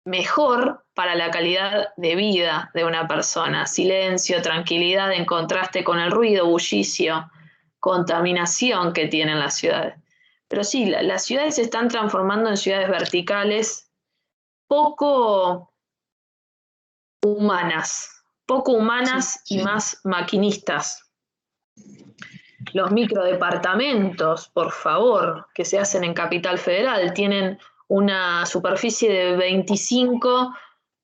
mejor para la calidad de vida de una persona. Silencio, tranquilidad en contraste con el ruido, bullicio, contaminación que tienen las ciudades. Pero sí, las ciudades se están transformando en ciudades verticales poco humanas y más maquinistas. Los microdepartamentos, por favor, que se hacen en Capital Federal, tienen una superficie de 25,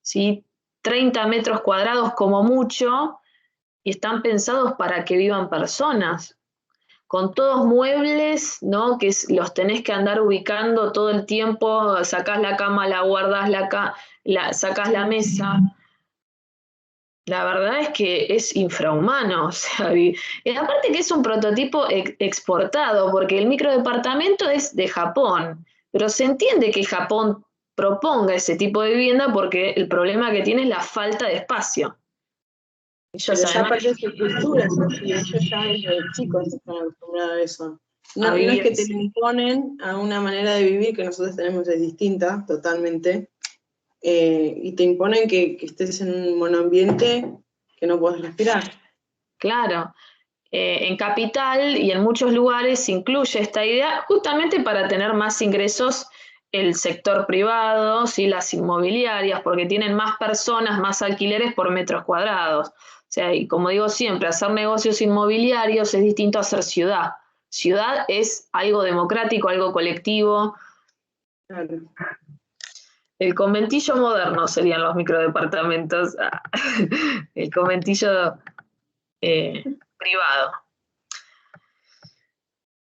¿sí? 30 metros cuadrados como mucho, y están pensados para que vivan personas, con todos muebles, ¿no? Que los tenés que andar ubicando todo el tiempo, sacás la cama, la guardás, sacás la mesa. La verdad es que es infrahumano, o sea, aparte que es un prototipo exportado, porque el microdepartamento es de Japón, pero se entiende que Japón proponga ese tipo de vivienda porque el problema que tiene es la falta de espacio. Pero ya aparte de su cultura, ellos ya desde chicos están acostumbrados a eso. No es que te lo imponen a una manera de vivir que nosotros tenemos, es distinta, totalmente. Y te imponen que estés en un monoambiente que no puedes respirar. Claro. En Capital y en muchos lugares se incluye esta idea justamente para tener más ingresos el sector privado, ¿sí? Las inmobiliarias, porque tienen más personas, más alquileres por metros cuadrados. O sea, y como digo siempre, hacer negocios inmobiliarios es distinto a hacer ciudad. Ciudad es algo democrático, algo colectivo. Claro. El conventillo moderno serían los microdepartamentos. El conventillo privado.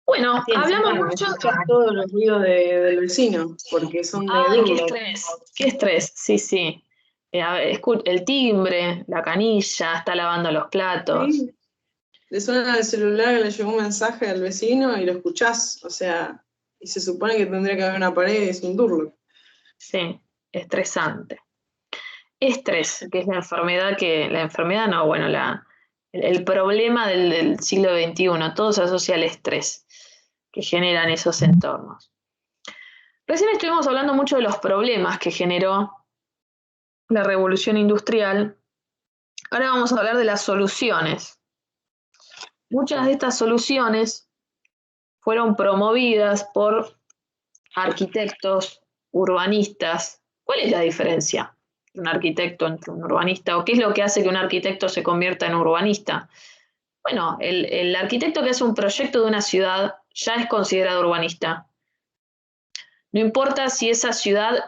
Bueno, sí, hablamos mucho. Todos los ruidos del vecino, porque son de duro. Qué estrés, sí. El timbre, la canilla, está lavando los platos. Sí. Le suena al celular que le llegó un mensaje al vecino y lo escuchás, o sea, y se supone que tendría que haber una pared, es un Durlock. Sí, estresante. Estrés, que es el problema del siglo XXI, todo se asocia al estrés que generan esos entornos. Recién estuvimos hablando mucho de los problemas que generó la revolución industrial. Ahora vamos a hablar de las soluciones. Muchas de estas soluciones fueron promovidas por arquitectos, urbanistas. ¿Cuál es la diferencia de un arquitecto entre un urbanista? ¿O qué es lo que hace que un arquitecto se convierta en urbanista? Bueno, el arquitecto que hace un proyecto de una ciudad ya es considerado urbanista. No importa si esa ciudad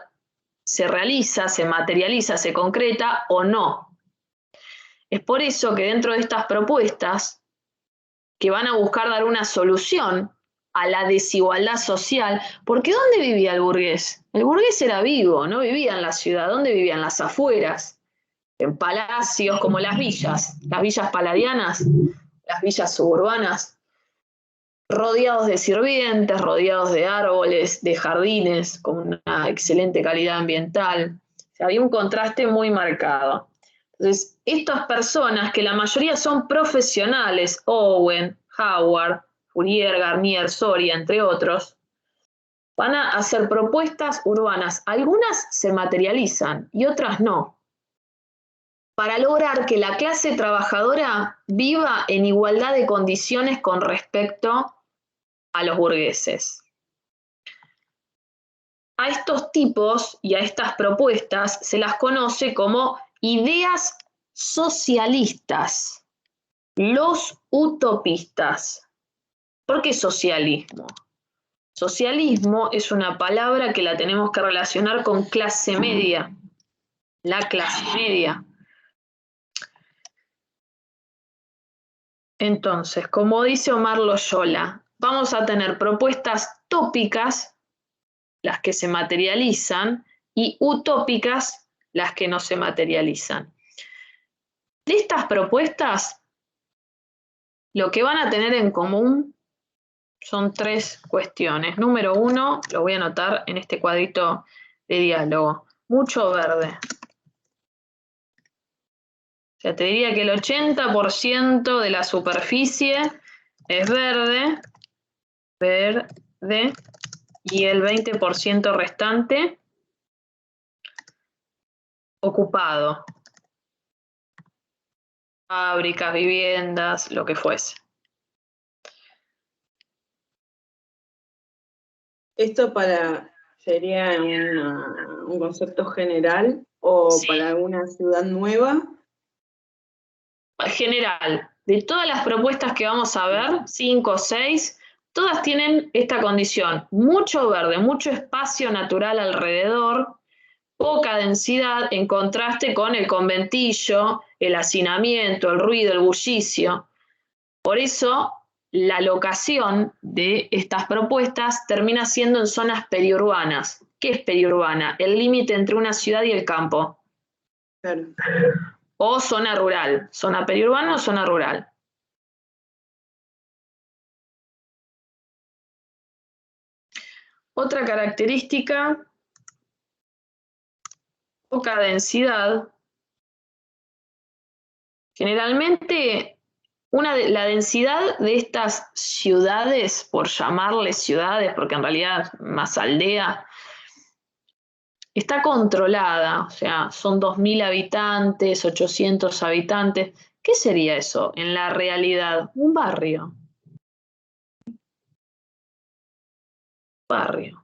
se realiza, se materializa, se concreta o no. Es por eso que dentro de estas propuestas, que van a buscar dar una solución a la desigualdad social, porque ¿dónde vivía el burgués? El burgués era vivo, no vivía en la ciudad, ¿dónde vivía? En las afueras, en palacios como las villas paladianas, las villas suburbanas, rodeados de sirvientes, rodeados de árboles, de jardines, con una excelente calidad ambiental. O sea, había un contraste muy marcado. Entonces, estas personas, que la mayoría son profesionales, Owen, Howard, Fourier, Garnier, Soria, entre otros, van a hacer propuestas urbanas. Algunas se materializan y otras no, para lograr que la clase trabajadora viva en igualdad de condiciones con respecto a los burgueses. a estos tipos y a estas propuestas se las conoce como ideas socialistas, los utopistas. ¿Por qué socialismo? Socialismo es una palabra que la tenemos que relacionar con clase media, la clase media. Entonces, como dice Omar Loyola, vamos a tener propuestas tópicas, las que se materializan, y utópicas, las que no se materializan. De estas propuestas, lo que van a tener en común son 3 cuestiones. Número 1, lo voy a anotar en este cuadrito de diálogo. Mucho verde. O sea, te diría que el 80% de la superficie es verde, y el 20% restante ocupado. Fábricas, viviendas, lo que fuese. ¿Esto sería un concepto general o Sí. para alguna ciudad nueva? General, de todas las propuestas que vamos a ver, 5 o 6, todas tienen esta condición: mucho verde, mucho espacio natural alrededor, poca densidad en contraste con el conventillo, el hacinamiento, el ruido, el bullicio. Por eso, la locación de estas propuestas termina siendo en zonas periurbanas. ¿Qué es periurbana? El límite entre una ciudad y el campo. Claro. O zona rural. Zona periurbana o zona rural. Otra característica, poca densidad. Generalmente, la densidad de estas ciudades, por llamarles ciudades, porque en realidad más aldea, está controlada. O sea, son 2.000 habitantes, 800 habitantes. ¿Qué sería eso en la realidad? Un barrio. Barrio.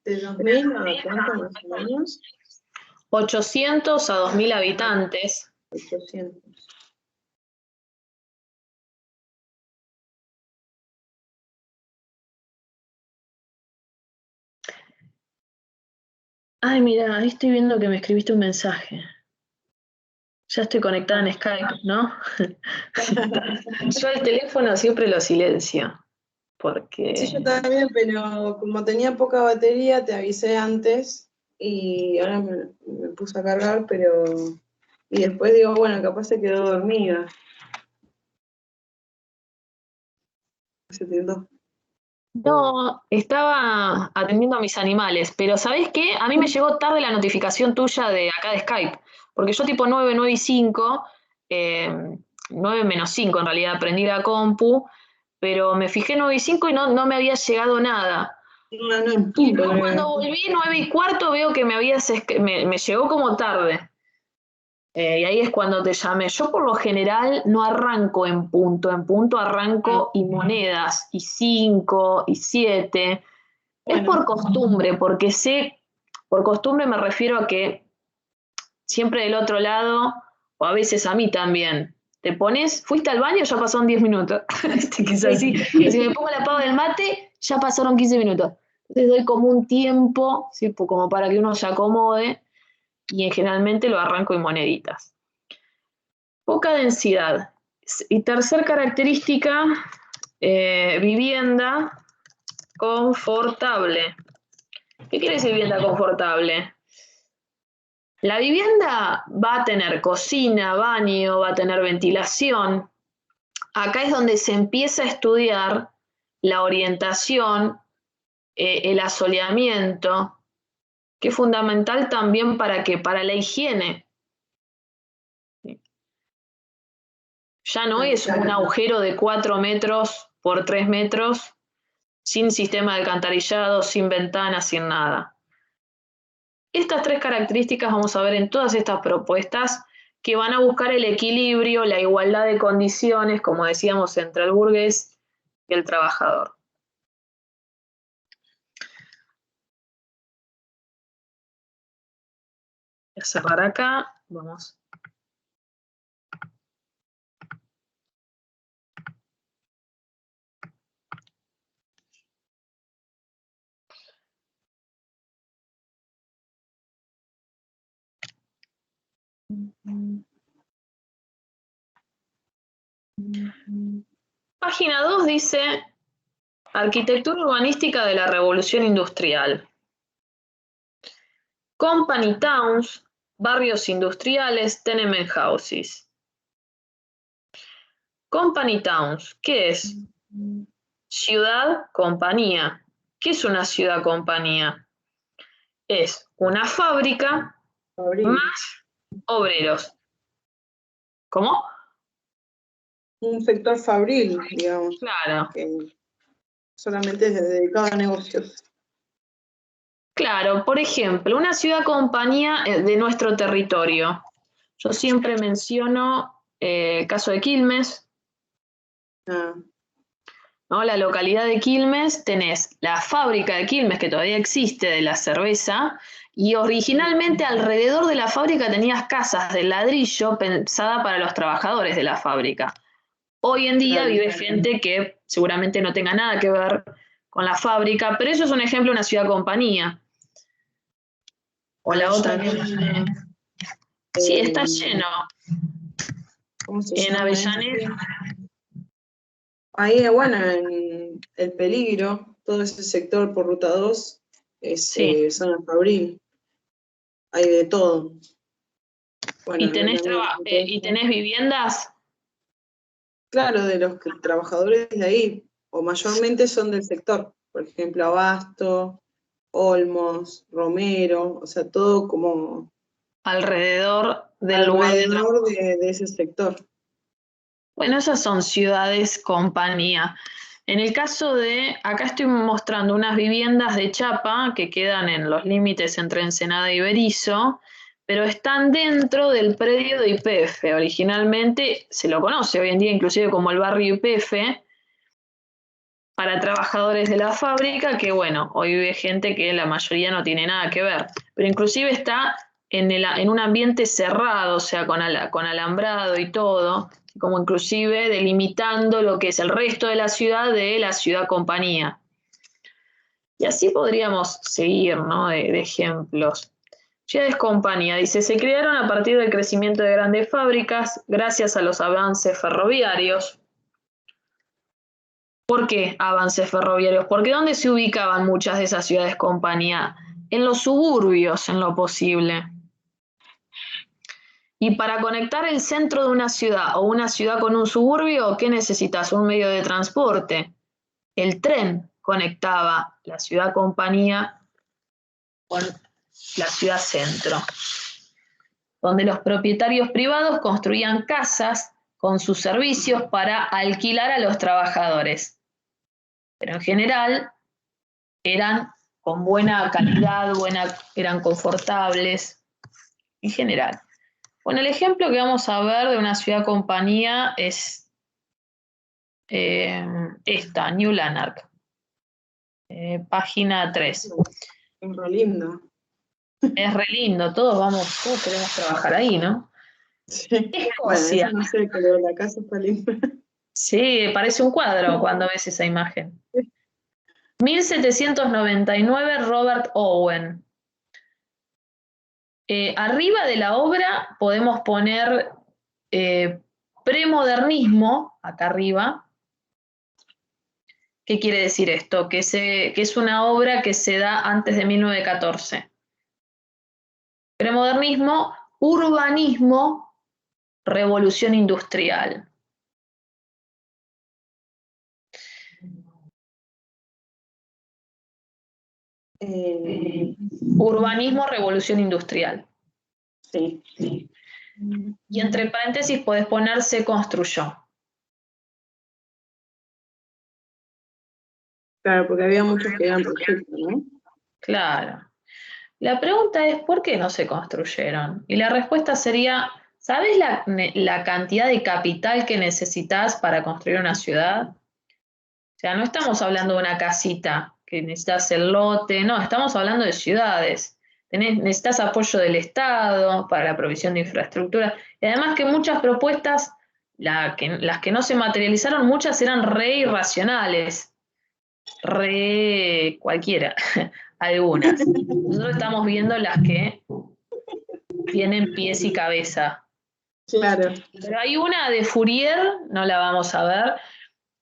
¿De 2.000 a cuánto más o menos? 800 a 2.000 habitantes. 800. Ay, mira, ahí estoy viendo que me escribiste un mensaje. Ya estoy conectada en Skype, ¿no? Yo el teléfono siempre lo silencio, porque... Sí, yo también, pero como tenía poca batería, te avisé antes y ahora me puse a cargar, pero... Y después digo, bueno, capaz se quedó dormida. Se tildó. No, estaba atendiendo a mis animales, pero ¿sabés qué? A mí me llegó tarde la notificación tuya de acá de Skype, porque yo tipo 9 y 5, 9 menos 5 en realidad, prendí la compu, pero me fijé 9 y 5 y no me había llegado nada. No, Y después cuando volví 9 y cuarto veo que me llegó como tarde. Y ahí es cuando te llamé. Yo por lo general no arranco en punto arranco y monedas, y 5, y 7. Es Bueno. por costumbre, porque por costumbre me refiero a que siempre del otro lado, o a veces a mí también, te pones, fuiste al baño, ya pasaron 10 minutos. Que es así. Si me pongo la pava del mate, ya pasaron 15 minutos. Entonces doy como un tiempo, ¿sí? Como para que uno se acomode, y generalmente lo arranco en moneditas. Poca densidad. Y tercer característica, vivienda confortable. ¿Qué quiere decir vivienda confortable? La vivienda va a tener cocina, baño, va a tener ventilación. Acá es donde se empieza a estudiar la orientación, el asoleamiento, que es fundamental también para la higiene. Ya no es un agujero de 4 metros por 3 metros, sin sistema de alcantarillado, sin ventanas, sin nada. Estas 3 características vamos a ver en todas estas propuestas que van a buscar el equilibrio, la igualdad de condiciones, como decíamos, entre el burgués y el trabajador. Voy a cerrar acá, vamos. Página 2 dice Arquitectura urbanística de la Revolución Industrial. Company towns, barrios industriales, tenement houses. Company towns, ¿qué es? Ciudad, compañía. ¿Qué es una ciudad compañía? Es una fábrica más obreros. ¿Cómo? Un sector fabril, digamos. Claro. Que solamente es dedicado a negocios. Claro, por ejemplo, una ciudad compañía de nuestro territorio. Yo siempre menciono el caso de Quilmes, ¿no? La localidad de Quilmes, tenés la fábrica de Quilmes, que todavía existe, de la cerveza, y originalmente alrededor de la fábrica tenías casas de ladrillo pensadas para los trabajadores de la fábrica. Hoy en día vive gente que seguramente no tenga nada que ver con la fábrica, pero eso es un ejemplo de una ciudad compañía. O la otra que sí, está lleno. ¿Cómo se en llama? Avellaneda. Ahí, bueno, en El Peligro, todo ese sector por Ruta 2 es Sí. zona fabril. Hay de todo. Bueno, ¿Y tenés viviendas? Claro, de los trabajadores de ahí, o mayormente son del sector. Por ejemplo, Abasto, Olmos, Romero, o sea, todo como Alrededor del lugar de trabajo. alrededor de ese sector. Bueno, esas son ciudades compañía. En el caso de, acá estoy mostrando unas viviendas de chapa que quedan en los límites entre Ensenada y Berisso, pero están dentro del predio de YPF. Originalmente se lo conoce hoy en día inclusive como el barrio YPF, para trabajadores de la fábrica, que bueno, hoy vive gente que la mayoría no tiene nada que ver, pero inclusive está en un ambiente cerrado, o sea, con alambrado y todo, como inclusive delimitando lo que es el resto de la ciudad compañía. Y así podríamos seguir, ¿no? de ejemplos. Ciudades compañía, dice, se crearon a partir del crecimiento de grandes fábricas gracias a los avances ferroviarios. ¿Por qué avances ferroviarios? Porque ¿dónde se ubicaban muchas de esas ciudades compañía? En los suburbios, en lo posible. Y para conectar el centro de una ciudad o una ciudad con un suburbio, ¿qué necesitas? Un medio de transporte. El tren conectaba la ciudad compañía con la ciudad centro, donde los propietarios privados construían casas con sus servicios para alquilar a los trabajadores. Pero en general eran con buena calidad, eran confortables, en general. Bueno, el ejemplo que vamos a ver de una ciudad compañía es esta, New Lanark, página 3. Es re lindo. Es re lindo, todos queremos trabajar ahí, ¿no? Sí. Escocia. Bueno, eso no sé, pero la casa está linda. Sí, parece un cuadro cuando ves esa imagen. 1799, Robert Owen. Arriba de la obra podemos poner premodernismo, acá arriba. ¿Qué quiere decir esto? Que es una obra que se da antes de 1914. Premodernismo, urbanismo, revolución industrial. Urbanismo, revolución industrial. Sí. Y entre paréntesis podés poner se construyó. Claro, porque había muchos que eran proyectos, ¿no? Claro. La pregunta es, ¿por qué no se construyeron? Y la respuesta sería, ¿Sabes la cantidad de capital que necesitas para construir una ciudad? O sea, no estamos hablando de una casita que necesitas el lote, no, estamos hablando de ciudades. Necesitas apoyo del Estado para la provisión de infraestructura. Y además que muchas propuestas, las que no se materializaron, muchas eran re irracionales, re cualquiera, algunas. Nosotros estamos viendo las que tienen pies y cabeza. Claro. Pero hay una de Fourier, no la vamos a ver,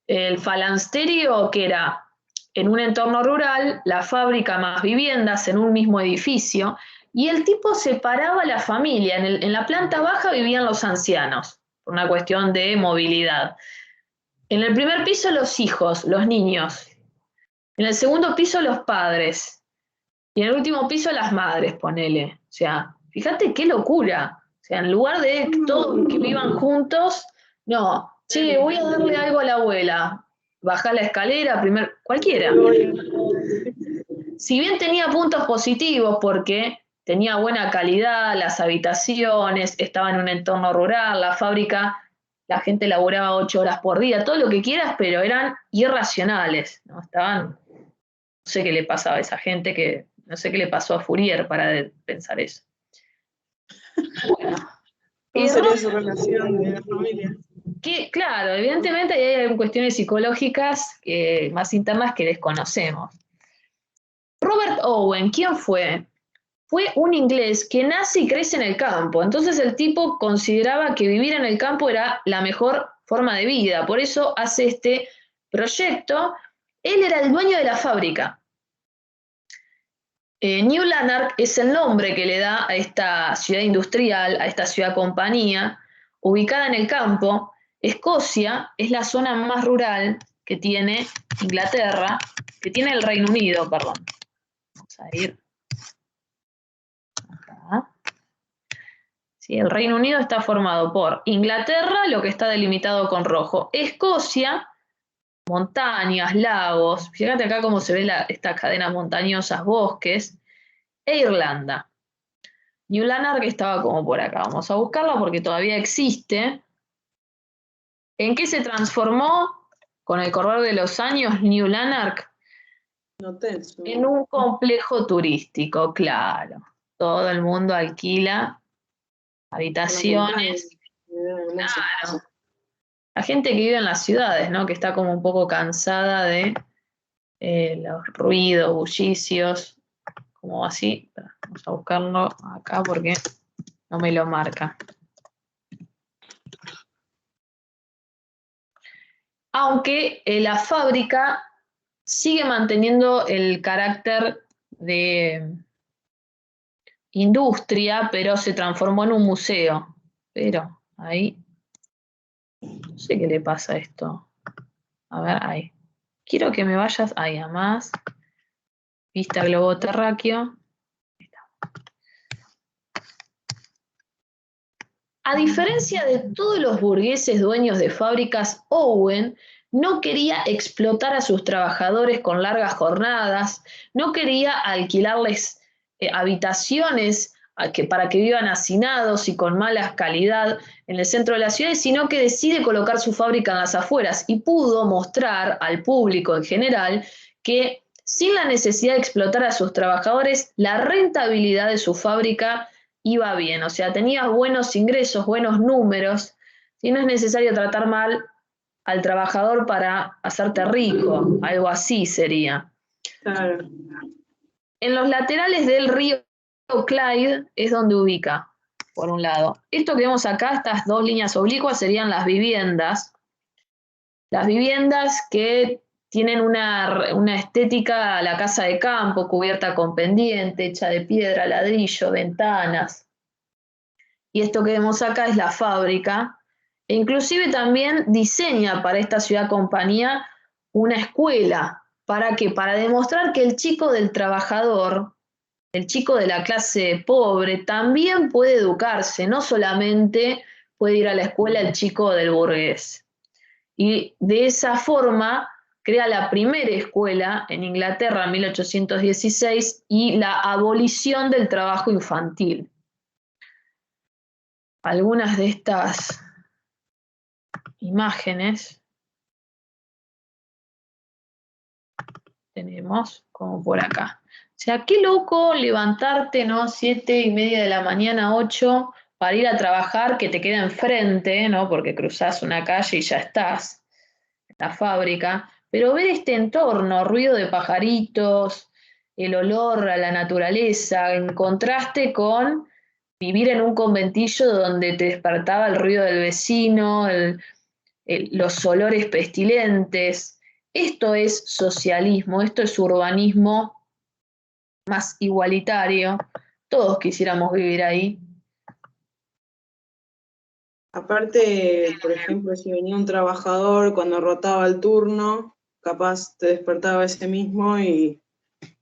el falansterio, que era en un entorno rural, la fábrica más viviendas en un mismo edificio, y el tipo separaba a la familia. En la planta baja vivían los ancianos, por una cuestión de movilidad. En el primer piso los hijos, los niños. En el segundo piso los padres. Y en el último piso las madres, ponele. O sea, fíjate qué locura. O sea, en lugar de todos que vivan juntos, no, che, voy a darle algo a la abuela. Bajá la escalera, cualquiera. Si bien tenía puntos positivos porque tenía buena calidad, las habitaciones, estaba en un entorno rural, la fábrica, la gente laboraba 8 horas por día, todo lo que quieras, pero eran irracionales, ¿no? No sé qué le pasaba a esa gente, no sé qué le pasó a Fourier para pensar eso. Bueno. ¿Cómo sería su relación de la familia? Claro, evidentemente hay cuestiones psicológicas más internas que desconocemos. Robert Owen, ¿quién fue? Fue un inglés que nace y crece en el campo. Entonces el tipo consideraba que vivir en el campo era la mejor forma de vida. Por eso hace este proyecto. Él era el dueño de la fábrica. New Lanark es el nombre que le da a esta ciudad industrial, a esta ciudad compañía, ubicada en el campo. Escocia es la zona más rural que tiene Inglaterra, que tiene el Reino Unido, perdón. Vamos a ir acá. Sí, el Reino Unido está formado por Inglaterra, lo que está delimitado con rojo, Escocia, montañas, lagos, fíjate acá cómo se ve estas cadenas montañosas, bosques, e Irlanda. New Lanark estaba como por acá, vamos a buscarla porque todavía existe. ¿En qué se transformó con el correr de los años New Lanark? En un complejo turístico, claro. Todo el mundo alquila habitaciones. Claro. La gente que vive en las ciudades, ¿no? Que está como un poco cansada de los ruidos, bullicios, como así. Vamos a buscarlo acá porque no me lo marca. Aunque la fábrica sigue manteniendo el carácter de industria, pero se transformó en un museo. Pero ahí, no sé qué le pasa a esto. A ver, ahí. Quiero que me vayas ahí a más. Vista globo terráqueo. A diferencia de todos los burgueses dueños de fábricas, Owen no quería explotar a sus trabajadores con largas jornadas, no quería alquilarles habitaciones para que vivan hacinados y con mala calidad en el centro de la ciudad, sino que decide colocar su fábrica en las afueras y pudo mostrar al público en general que sin la necesidad de explotar a sus trabajadores, la rentabilidad de su fábrica iba bien, o sea, tenías buenos ingresos, buenos números, y no es necesario tratar mal al trabajador para hacerte rico, algo así sería. Claro. En los laterales del río Clyde es donde ubica, por un lado. Esto que vemos acá, estas dos líneas oblicuas, serían las viviendas que tienen una estética, la casa de campo, cubierta con pendiente, hecha de piedra, ladrillo, ventanas. Y esto que vemos acá es la fábrica. E inclusive también diseña para esta ciudad compañía una escuela. ¿Para qué? Para demostrar que el chico del trabajador, el chico de la clase pobre, también puede educarse, no solamente puede ir a la escuela el chico del burgués. Y de esa forma crea la primera escuela en Inglaterra en 1816 y la abolición del trabajo infantil. algunas de estas imágenes. Tenemos como por acá. O sea, qué loco levantarte, ¿no? 7:30 de la mañana, 8, para ir a trabajar, que te queda enfrente, ¿no? Porque cruzás una calle y ya estás en la fábrica. Pero ver este entorno, ruido de pajaritos, el olor a la naturaleza, en contraste con vivir en un conventillo donde te despertaba el ruido del vecino, los olores pestilentes. Esto es socialismo, esto es urbanismo más igualitario. Todos quisiéramos vivir ahí. Aparte, por ejemplo, si venía un trabajador cuando rotaba el turno, capaz te despertaba ese mismo y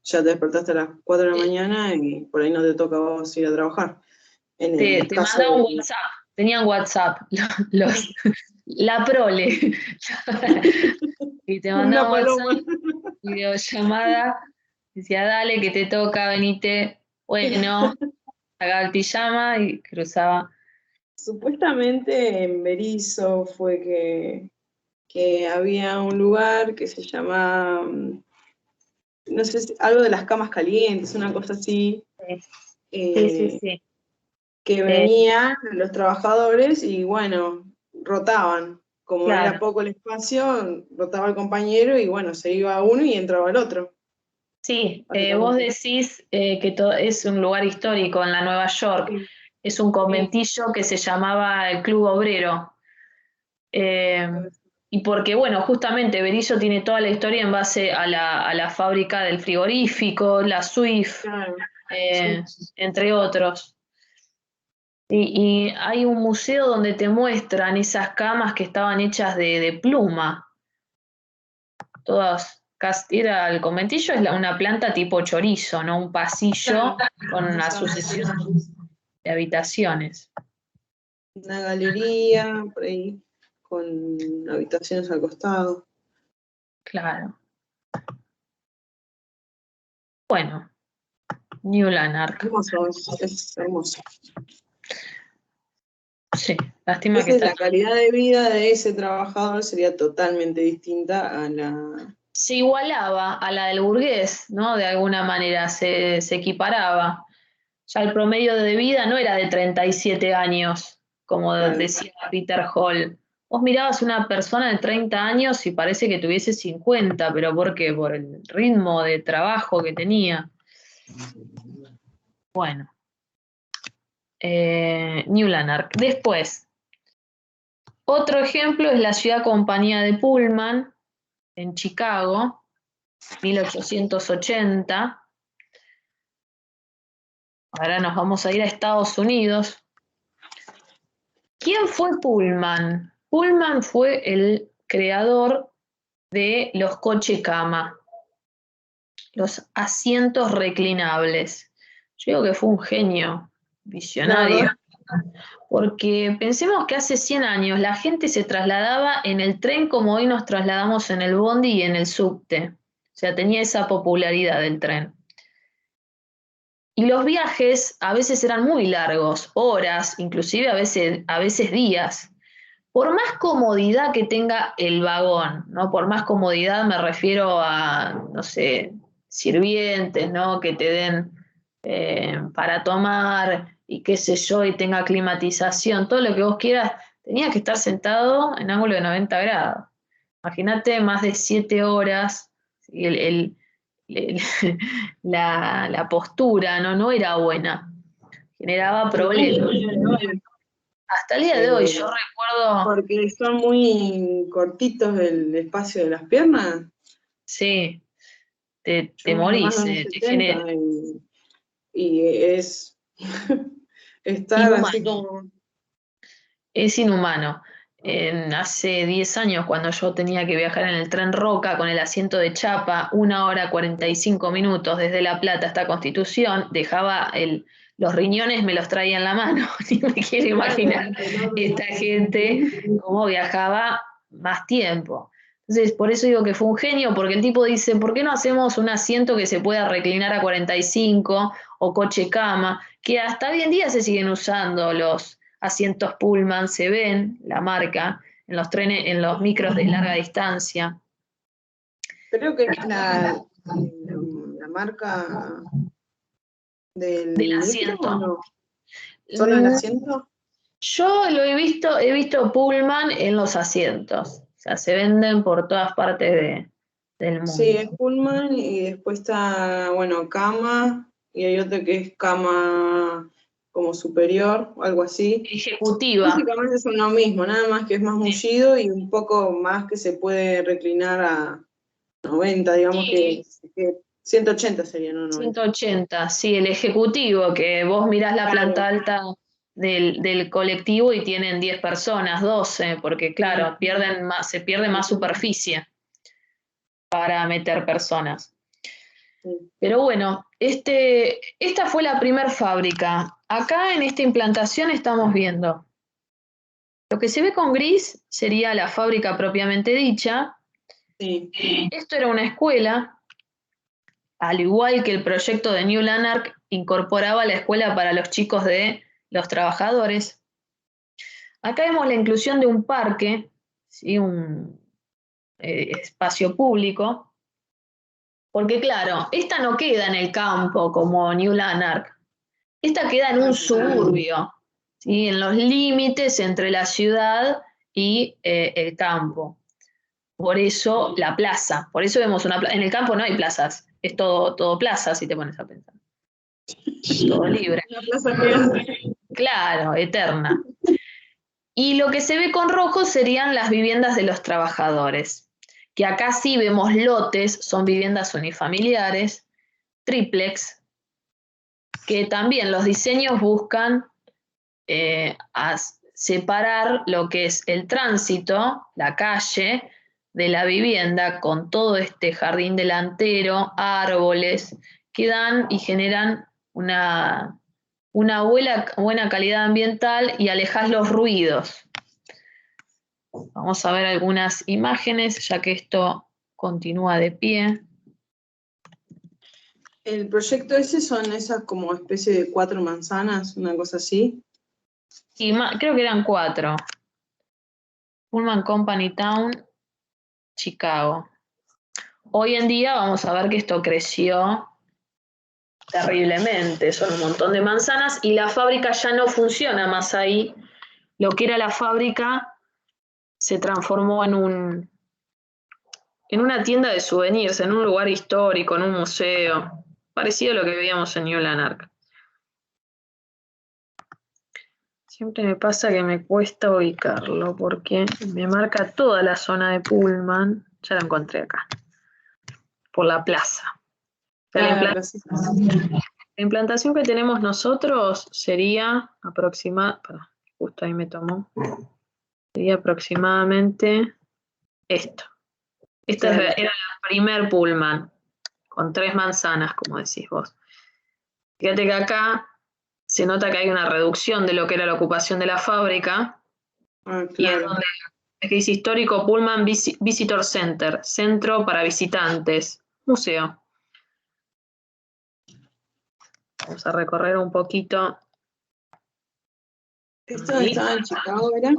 ya te despertaste a las 4 de la mañana y por ahí no te toca a vos ir a trabajar. En el Te caso mandaba un de WhatsApp, tenían WhatsApp, la prole. Y te mandaba una un WhatsApp, paloma. videollamada, decía, dale, que te toca, venite. Bueno, sacaba el pijama y cruzaba. Supuestamente en Berisso fue que había un lugar que se llama, no sé, algo de las camas calientes, una cosa así, eh, Sí. que venían los trabajadores y bueno, rotaban. Como era Claro. poco el espacio, rotaba el compañero y bueno, se iba uno y entraba el otro, Sí, vos básicamente. decís que es un lugar histórico en la Nueva York. Sí, Es un sí. conventillo que se llamaba el Club Obrero. Eh, y porque, bueno, justamente Berisso tiene toda la historia en base a la fábrica del frigorífico, la Swift, Claro, eh, sí. entre otros. Y hay un museo donde te muestran esas camas que estaban hechas de pluma. Todas, era el conventillo, es una planta tipo chorizo, ¿no? Un pasillo Claro, con una exacto. sucesión de habitaciones. Una galería por ahí con habitaciones al costado. Claro. Bueno, New Lanark. Hermoso, es hermoso. Sí, lástima que Entonces está. la calidad de vida de ese trabajador sería totalmente distinta a la... Se igualaba a la del burgués, ¿no? De alguna manera se equiparaba. Ya el promedio de vida no era de 37 años, como Claro. decía Peter Hall. Vos mirabas una persona de 30 años y parece que tuviese 50, pero ¿por qué? Por el ritmo de trabajo que tenía. Bueno, New Lanark. Después, otro ejemplo es la ciudad compañía de Pullman, en Chicago, 1880. Ahora nos vamos a ir a Estados Unidos. ¿Quién fue Pullman? Pullman fue el creador de los coche cama, los asientos reclinables. Yo digo que fue un genio, La verdad, visionario, porque pensemos que hace 100 años la gente se trasladaba en el tren como hoy nos trasladamos en el bondi y en el subte. O sea, tenía esa popularidad del tren. Y los viajes a veces eran muy largos, horas, inclusive a veces días. Por más comodidad que tenga el vagón, ¿no? Por más comodidad me refiero a, no sé, sirvientes, ¿no? Que te den para tomar y qué sé yo, y tenga climatización, todo lo que vos quieras, tenías que estar sentado en ángulo de 90 grados. Imagínate más de 7 horas, y el- la postura, ¿no? No era buena, generaba no, y problemas. el día de hoy, Hasta el día de hoy, yo eh, recuerdo. porque son muy cortitos el espacio de las piernas. Sí, Yo te mido más de morís, unos te genera. 70 y es estar así Inhumano, como... es inhumano. Hace 10 años, cuando yo tenía que viajar en el tren Roca con el asiento de chapa, 1 hora 45 minutos desde La Plata hasta Constitución, dejaba los riñones, me los traía en la mano. Ni me quiero Claro, imaginar esta gente cómo viajaba más tiempo. Entonces, por eso digo que fue un genio, porque el tipo dice, ¿por qué no hacemos un asiento que se pueda reclinar a 45 o coche cama? Que hasta hoy en día se siguen usando asientos Pullman, se ven la marca en los trenes, en los micros de larga distancia. Creo que es la marca del asiento. ¿O no? ¿Solo el asiento? Yo lo he visto Pullman en los asientos. O sea, se venden por todas partes del mundo. Sí, es Pullman y después está, bueno, cama, y hay otro que es cama como superior o algo así. Ejecutiva. Básicamente son lo mismo, nada más que es más mullido y un poco más que se puede reclinar a 90, digamos que 180 sería, ¿no? 180, sí, el ejecutivo, que vos mirás la planta alta del colectivo y tienen 10 personas, 12, porque claro, se pierde más superficie para meter personas. Pero bueno, esta fue la primer fábrica. Acá en esta implantación estamos viendo. Lo que se ve con gris sería la fábrica propiamente dicha. Sí. Esto era una escuela. Al igual que el proyecto de New Lanark incorporaba la escuela para los chicos de los trabajadores. Acá vemos la inclusión de un parque, ¿sí? Un espacio público, porque claro, esta no queda en el campo como New Lanark, esta queda en un suburbio, ¿sí? En los límites entre la ciudad y el campo. Por eso la plaza, por eso vemos una plaza. En el campo no hay plazas, es todo plaza si te pones a pensar. Todo libre. Una plaza gigante. Claro, eterna. Y lo que se ve con rojo serían las viviendas de los trabajadores, que acá sí vemos lotes, son viviendas unifamiliares, triplex, que también los diseños buscan separar lo que es el tránsito, la calle, de la vivienda, con todo este jardín delantero, árboles, que dan y generan una buena calidad ambiental y alejas los ruidos. Vamos a ver algunas imágenes, ya que esto continúa de pie. El proyecto ese son esas como especie de 4 manzanas, una cosa así. Y creo que eran 4. Pullman Company Town, Chicago. Hoy en día vamos a ver que esto creció terriblemente, son un montón de manzanas y la fábrica ya no funciona más ahí. Lo que era la fábrica se transformó en una tienda de souvenirs, en un lugar histórico, en un museo, parecido a lo que veíamos en New Lanark. Siempre me pasa que me cuesta ubicarlo porque me marca toda la zona de Pullman. Ya la encontré acá, por la plaza. La implantación que tenemos nosotros sería justo ahí me tomó, sería aproximadamente esto. Esta era la primer Pullman, con 3 manzanas, como decís vos. Fíjate que acá se nota que hay una reducción de lo que era la ocupación de la fábrica. Claro. Y es donde es que dice histórico Pullman Visitor Center, centro para visitantes, museo. Vamos a recorrer un poquito. ¿Esto estaba en Chicago, era?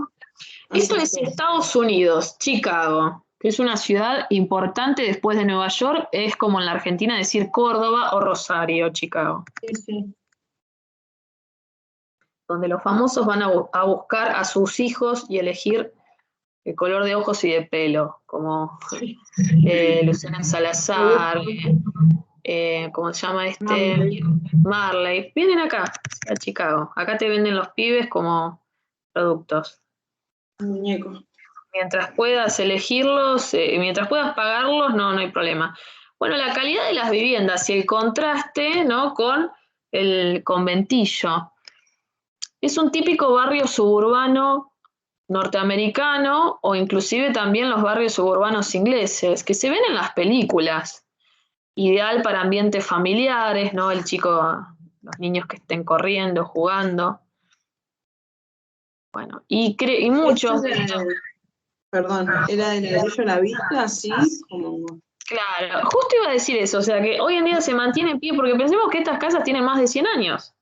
Esto es Estados Unidos, Chicago, que es una ciudad importante después de Nueva York, es como en la Argentina decir Córdoba o Rosario, Chicago. Sí. Donde los famosos van a buscar a sus hijos y elegir el color de ojos y de pelo, como Luciana Salazar, ¿cómo se llama este? Marley. Vienen acá, a Chicago. Acá te venden los pibes como productos. Muñeco. Mientras puedas elegirlos, mientras puedas pagarlos, no hay problema. Bueno, la calidad de las viviendas y el contraste, ¿no? Con el conventillo. Es un típico barrio suburbano norteamericano o inclusive también los barrios suburbanos ingleses, que se ven en las películas. Ideal para ambientes familiares, ¿no? El chico, los niños que estén corriendo, jugando. Bueno, y muchos de estos... Perdón, ¿era de ladrillo a la vista? ¿Sí? Como... Claro, justo iba a decir eso, o sea que hoy en día se mantiene en pie, porque pensemos que estas casas tienen más de 100 años.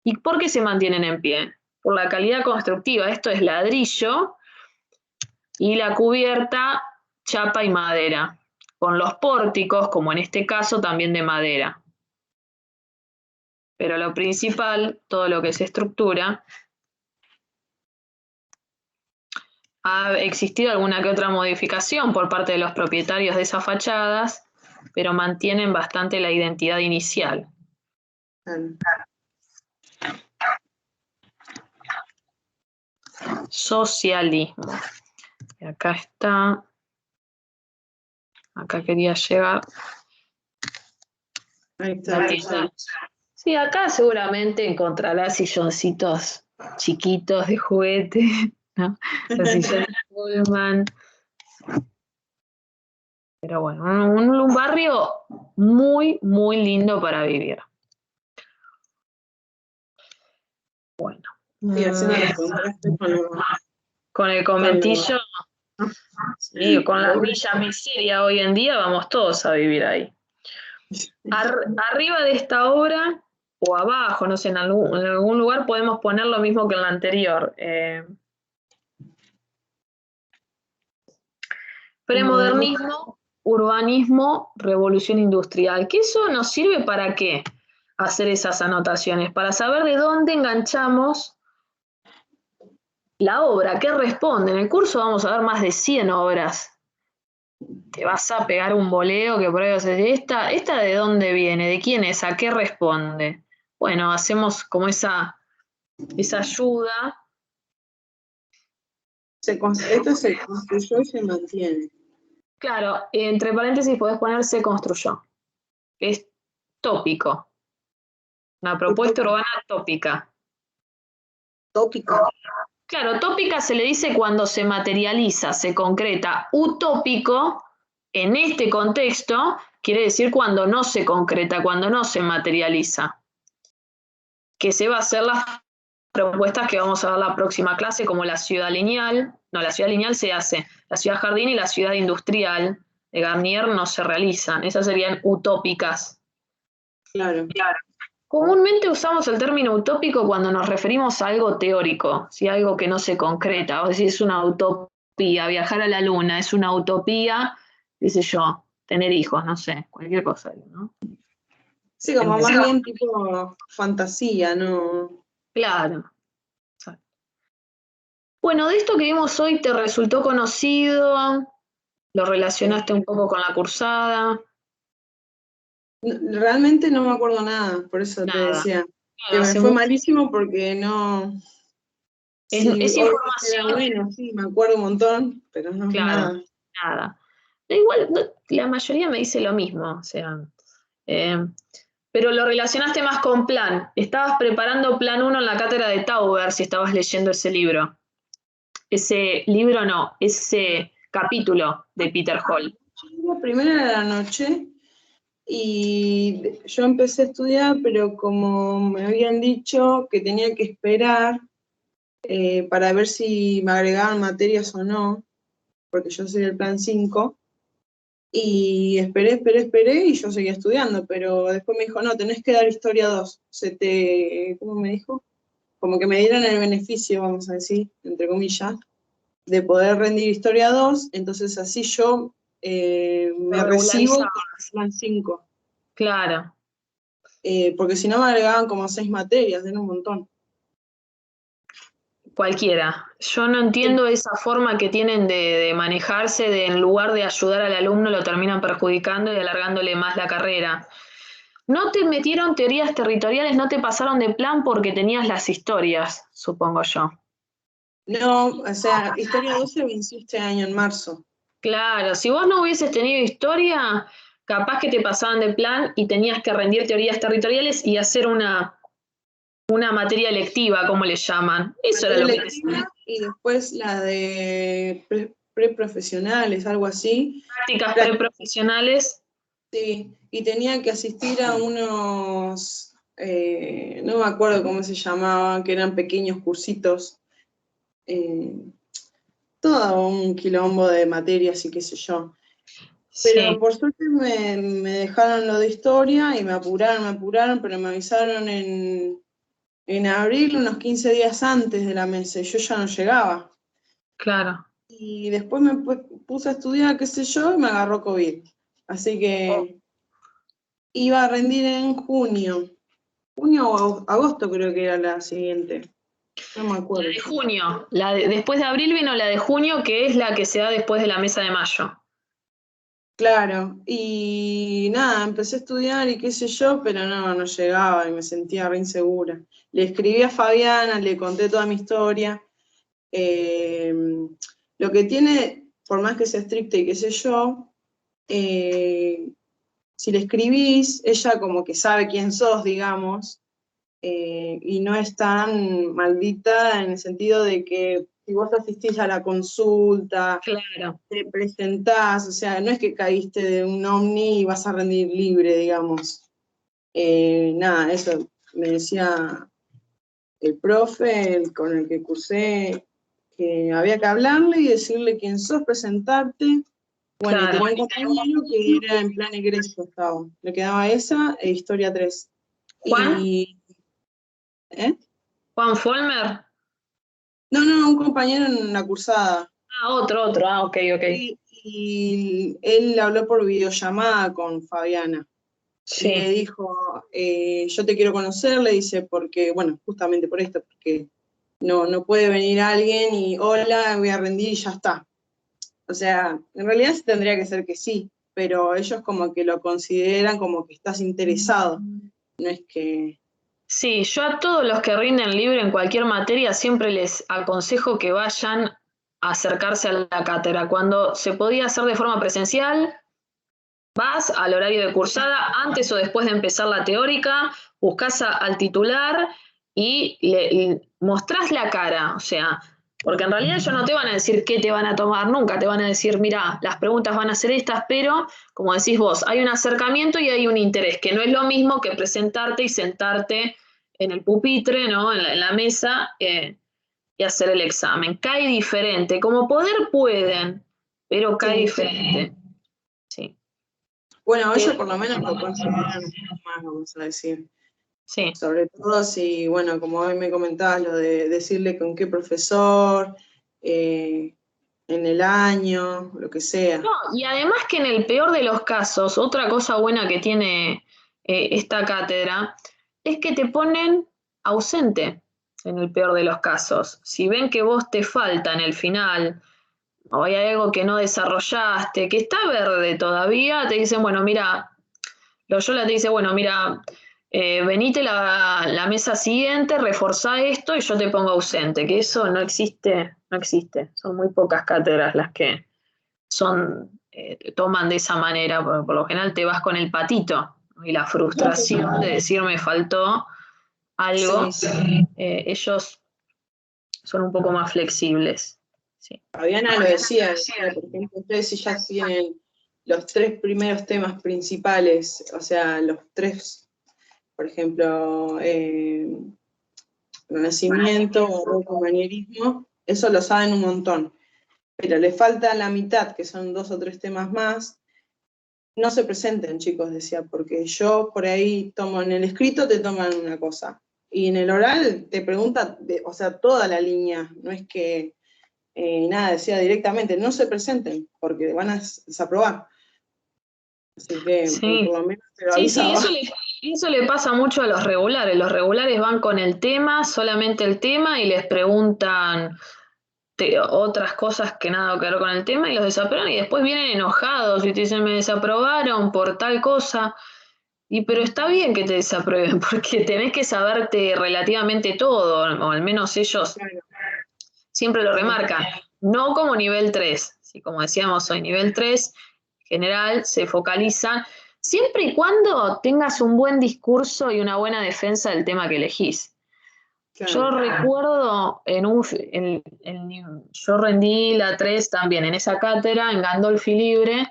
¿Y por qué se mantienen en pie? por la calidad constructiva. Esto es ladrillo y la cubierta chapa y madera, con los pórticos, como en este caso, también de madera. Pero lo principal, todo lo que es estructura, ha existido alguna que otra modificación por parte de los propietarios de esas fachadas, pero mantienen bastante la identidad inicial. Socialismo. Y acá está. Acá quería llegar. Ahí está. Sí, acá seguramente encontrarás silloncitos chiquitos de juguete, ¿no? Los sillones Pullman. Pero bueno, un barrio muy, muy lindo para vivir. Bueno. Sí, haciendo los contrastes con el conventillo, sí, con la Villa Miseria hoy en día, vamos todos a vivir ahí. Arriba de esta obra, o abajo, no sé, en algún lugar podemos poner lo mismo que en la anterior. Premodernismo, urbanismo, revolución industrial. ¿Que eso nos sirve para qué? Hacer esas anotaciones, para saber de dónde enganchamos la obra, qué responde. En el curso vamos a ver más de 100 obras. Te vas a pegar un boleo que por ahí vas a decir, ¿esta de dónde viene? ¿De quién es? ¿A qué responde? Bueno, hacemos como esa ayuda. Esto se construyó y se mantiene. Claro, entre paréntesis podés poner se construyó. Es tópico. Una propuesta urbana tópica. Tópica. Claro, tópica se le dice cuando se materializa, se concreta. Utópico, en este contexto, quiere decir cuando no se concreta, cuando no se materializa. Que se va a hacer las propuestas que vamos a ver la próxima clase, como la ciudad lineal. No, la ciudad lineal se hace. La ciudad jardín y la ciudad industrial de Garnier no se realizan. Esas serían utópicas. Claro. Comúnmente usamos el término utópico cuando nos referimos a algo teórico, ¿sí? Algo que no se concreta. O decir, es una utopía, viajar a la luna, es una utopía, dice yo, tener hijos, no sé, cualquier cosa, ¿no? Sí, como más bien tipo fantasía, ¿no? Claro. Bueno, de esto que vimos hoy, ¿te resultó conocido? ¿Lo relacionaste un poco con la cursada? Realmente no me acuerdo nada, por eso te decía. Que me fue malísimo porque no... Es sí, información. Bueno, sí, me acuerdo un montón, pero no Claro, nada. Igual la mayoría me dice lo mismo, o sea, pero lo relacionaste más con plan. Estabas preparando plan 1 en la cátedra de Tauber si estabas leyendo ese libro. Ese libro no, ese capítulo de Peter Hall. La primera de la noche y yo empecé a estudiar, pero como me habían dicho que tenía que esperar para ver si me agregaban materias o no, porque yo soy del plan 5, y esperé, y yo seguía estudiando, pero después me dijo, no, tenés que dar historia 2, ¿cómo me dijo? Como que me dieron el beneficio, vamos a decir, entre comillas, de poder rendir historia 2, entonces así yo me recibo con el plan 5. Claro. Porque si no me agregaban como 6 materias, era un montón. Cualquiera. Yo no entiendo esa forma que tienen de manejarse, de en lugar de ayudar al alumno lo terminan perjudicando y alargándole más la carrera. No te metieron teorías territoriales, no te pasaron de plan porque tenías las historias, supongo yo. No, o sea, historia 12 venció este año en marzo. Claro, si vos no hubieses tenido historia, capaz que te pasaban de plan y tenías que rendir teorías territoriales y hacer una materia electiva, como le llaman. Eso era lo que te... Y después la de preprofesionales, algo así. Prácticas preprofesionales. Sí, y tenía que asistir a unos, no me acuerdo cómo se llamaban, que eran pequeños cursitos. Todo un quilombo de materias y qué sé yo. Pero Sí. por suerte me dejaron lo de historia y me apuraron, pero me avisaron en en abril, unos 15 días antes de la mesa, y yo ya no llegaba. Claro. Y después me puse a estudiar, qué sé yo, y me agarró COVID. Así que iba a rendir en junio. Junio o agosto creo que era la siguiente. No me acuerdo. La de junio. Después de abril vino la de junio, que es la que se da después de la mesa de mayo. Claro, y nada, empecé a estudiar y qué sé yo, pero no llegaba y me sentía re insegura. Le escribí a Fabiana, le conté toda mi historia. Lo que tiene, por más que sea estricta y qué sé yo, si le escribís, ella como que sabe quién sos, digamos, y no es tan maldita en el sentido de que si vos asistís a la consulta, Claro. te presentás, o sea, no es que caíste de un ovni y vas a rendir libre, digamos. Nada, eso me decía el profe, con el que cursé, que había que hablarle y decirle quién sos, presentarte. Bueno, y Claro. tenía un compañero que era en plan egreso, estaba. Le quedaba esa e Historia 3. ¿Juan? Y, ¿eh? ¿Juan Folmer? No, un compañero en la cursada. Ah, otro. Ah, ok. Y él habló por videollamada con Fabiana. Y le Sí. dijo, yo te quiero conocer, le dice, porque, bueno, justamente por esto, porque no puede venir alguien y hola, voy a rendir y ya está. O sea, en realidad tendría que ser que sí, pero ellos como que lo consideran como que estás interesado, no es que... Sí, yo a todos los que rinden libre en cualquier materia siempre les aconsejo que vayan a acercarse a la cátedra. Cuando se podía hacer de forma presencial, vas al horario de cursada, antes o después de empezar la teórica, buscas al titular y mostrás la cara, o sea, porque en realidad ellos no te van a decir qué te van a tomar nunca, te van a decir, mira, las preguntas van a ser estas, pero como decís vos, hay un acercamiento y hay un interés, que no es lo mismo que presentarte y sentarte en el pupitre, ¿no? En la mesa y hacer el examen. Cae diferente, como poder pueden, pero cae diferente. Sí. Bueno, ellos por lo menos lo consideran un poco más, vamos a decir. Sí. Sobre todo si, bueno, como hoy me comentabas, lo de decirle con qué profesor, en el año, lo que sea. No, y además que en el peor de los casos, otra cosa buena que tiene esta cátedra es que te ponen ausente en el peor de los casos. Si ven que vos te falta en el final o hay algo que no desarrollaste, que está verde todavía, te dicen, bueno, mira, Loyola te dice, bueno, mira, venite la mesa siguiente, reforzá esto y yo te pongo ausente, que eso no existe, no existe. Son muy pocas cátedras las que toman de esa manera, por lo general te vas con el patito, ¿no? Y la frustración de decir me faltó algo, Sí. ellos son un poco más flexibles. Sí. Fabiana lo decía, por ejemplo, ustedes si ya tienen los 3 primeros temas principales, o sea, los 3, por ejemplo, Renacimiento, Barroco, Manierismo, eso lo saben un montón, pero le falta la mitad, que son 2 o 3 temas más. No se presenten, chicos, decía, porque yo por ahí tomo en el escrito, te toman una cosa, y en el oral te pregunta, o sea, toda la línea, no es que nada, decía directamente, no se presenten, porque van a desaprobar. Así que Sí, por lo menos te lo sí, avisaba. eso le pasa mucho a los regulares. Los regulares van con el tema, solamente el tema, y les preguntan otras cosas que nada que ver con el tema y los desaprueban y después vienen enojados y te dicen me desaprobaron por tal cosa. Y pero está bien que te desaprueben porque tenés que saberte relativamente todo, o al menos ellos Claro, siempre lo remarcan. No como nivel 3, ¿sí? Como decíamos hoy, nivel 3 general se focaliza siempre y cuando tengas un buen discurso y una buena defensa del tema que elegís. Yo claro. recuerdo yo rendí la 3 también en esa cátedra, en Gandolfi Libre,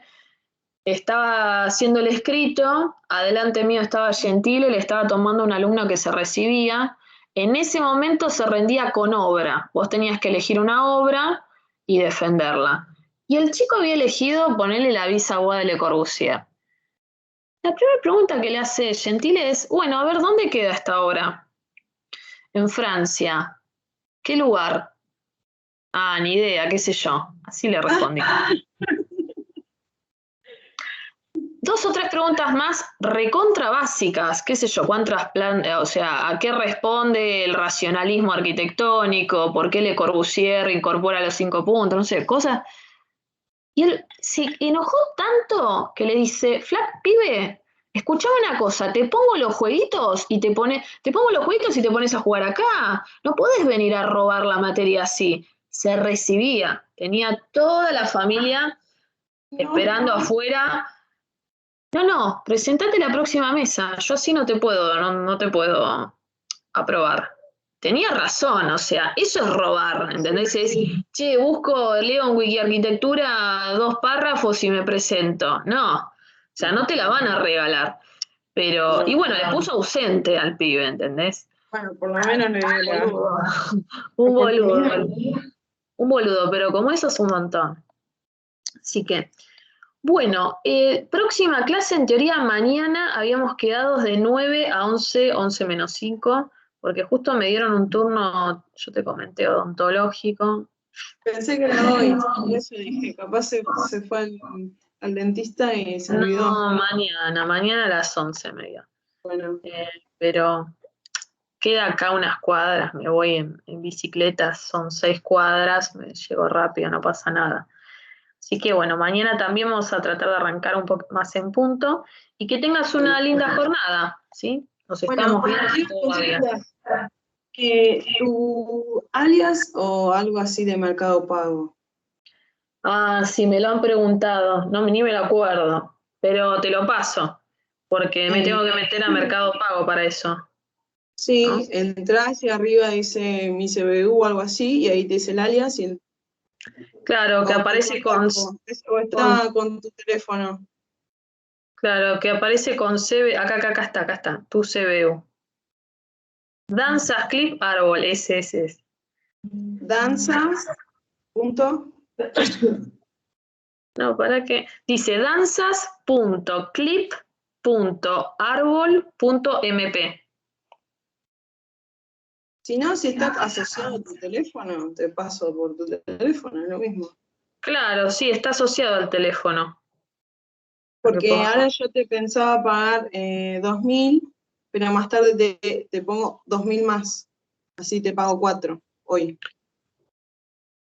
estaba haciendo el escrito, adelante mío estaba Gentile, le estaba tomando un alumno que se recibía, en ese momento se rendía con obra, vos tenías que elegir una obra y defenderla. Y el chico había elegido ponerle la bisabuela de Le Corbusier. La primera pregunta que le hace Gentile es, bueno, a ver, ¿dónde queda esta obra? en Francia. ¿Qué lugar? Ah, ni idea, qué sé yo. Así le respondí. 2 o 3 preguntas más recontra básicas, qué sé yo, o sea, ¿a qué responde el racionalismo arquitectónico? ¿Por qué Le Corbusier incorpora los 5 puntos? No sé, cosas. Y él se enojó tanto que le dice, pibe, escuchame una cosa, te pongo los jueguitos y te pongo los jueguitos y te pones a jugar acá. No podés venir a robar la materia así. Se recibía, tenía toda la familia esperando afuera. No, presentate la próxima mesa. Yo así no te puedo aprobar. Tenía razón, o sea, eso es robar, ¿entendés? Es, che, leo en Wikiarquitectura 2 párrafos y me presento. No, o sea, no te la van a regalar. Pero, y bueno, le puso ausente al pibe, ¿entendés? Bueno, por lo menos le dio la Un oportunidad. boludo. Un boludo, pero como eso es un montón. Así que, bueno, próxima clase, en teoría mañana habíamos quedado de 9 a 11, 11 menos 5, porque justo me dieron un turno, yo te comenté, odontológico. Pensé que era hoy, por eso dije, capaz se fue al dentista y se olvidó. No, mañana a las 11 me dio. Bueno. Pero queda acá unas cuadras, me voy en bicicleta, son 6 cuadras, me llego rápido, no pasa nada. Así que bueno, mañana también vamos a tratar de arrancar un poco más en punto y que tengas una linda jornada, ¿sí? Nos estamos viendo todavía. ¿Tu alias o algo así de Mercado Pago? Ah, sí, me lo han preguntado, no, ni me lo acuerdo, pero te lo paso, porque me tengo que meter a Mercado Pago para eso. Sí, ¿no? entras y arriba dice mi CBU o algo así, y ahí te dice el alias y Claro, que aparece con o está con tu teléfono. Claro, que aparece con CB, acá está, tu CBU. Danzas, clip, árbol, ese es. Danzas, punto. No, ¿para qué? Dice danzas.clip.árbol.mp. Si no, si está asociado a tu teléfono, te paso por tu teléfono, es lo mismo. Claro, sí, está asociado al teléfono. Porque ahora yo te pensaba pagar 2.000, pero más tarde te pongo 2.000 más. Así te pago 4 hoy.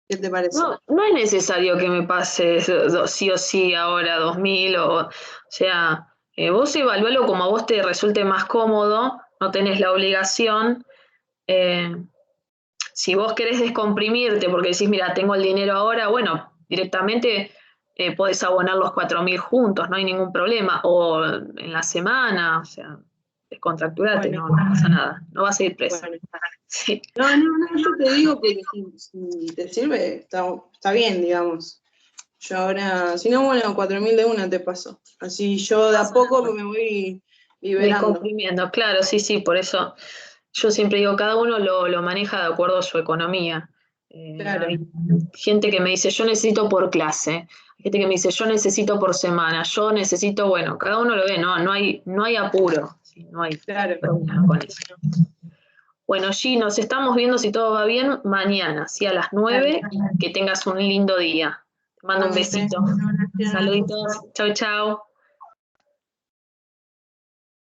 ¿Qué te parece? No es necesario que me pases sí o sí ahora 2000 o sea, vos evalualo como a vos te resulte más cómodo, no tenés la obligación. Si vos querés descomprimirte porque decís, mira, tengo el dinero ahora, bueno, directamente podés abonar los 4.000 juntos, no hay ningún problema, o en la semana, o sea, descontracturate, Bueno. no pasa nada, no vas a ir preso. Bueno. Sí. No, yo te digo que si te sirve, está bien, digamos. Yo ahora, si no, bueno, 4.000 de una te paso. Así yo de a poco me voy liberando. Descomprimiendo, claro, sí, por eso yo siempre digo, cada uno lo maneja de acuerdo a su economía. Claro. Hay gente que me dice, yo necesito por clase, hay gente que me dice, yo necesito por semana, yo necesito, bueno, cada uno lo ve, no hay apuro, ¿sí? No hay problema con eso. Bueno, Gi, nos estamos viendo si todo va bien mañana, ¿sí? A las 9, y que tengas un lindo día. Te mando un besito. Saluditos, chau.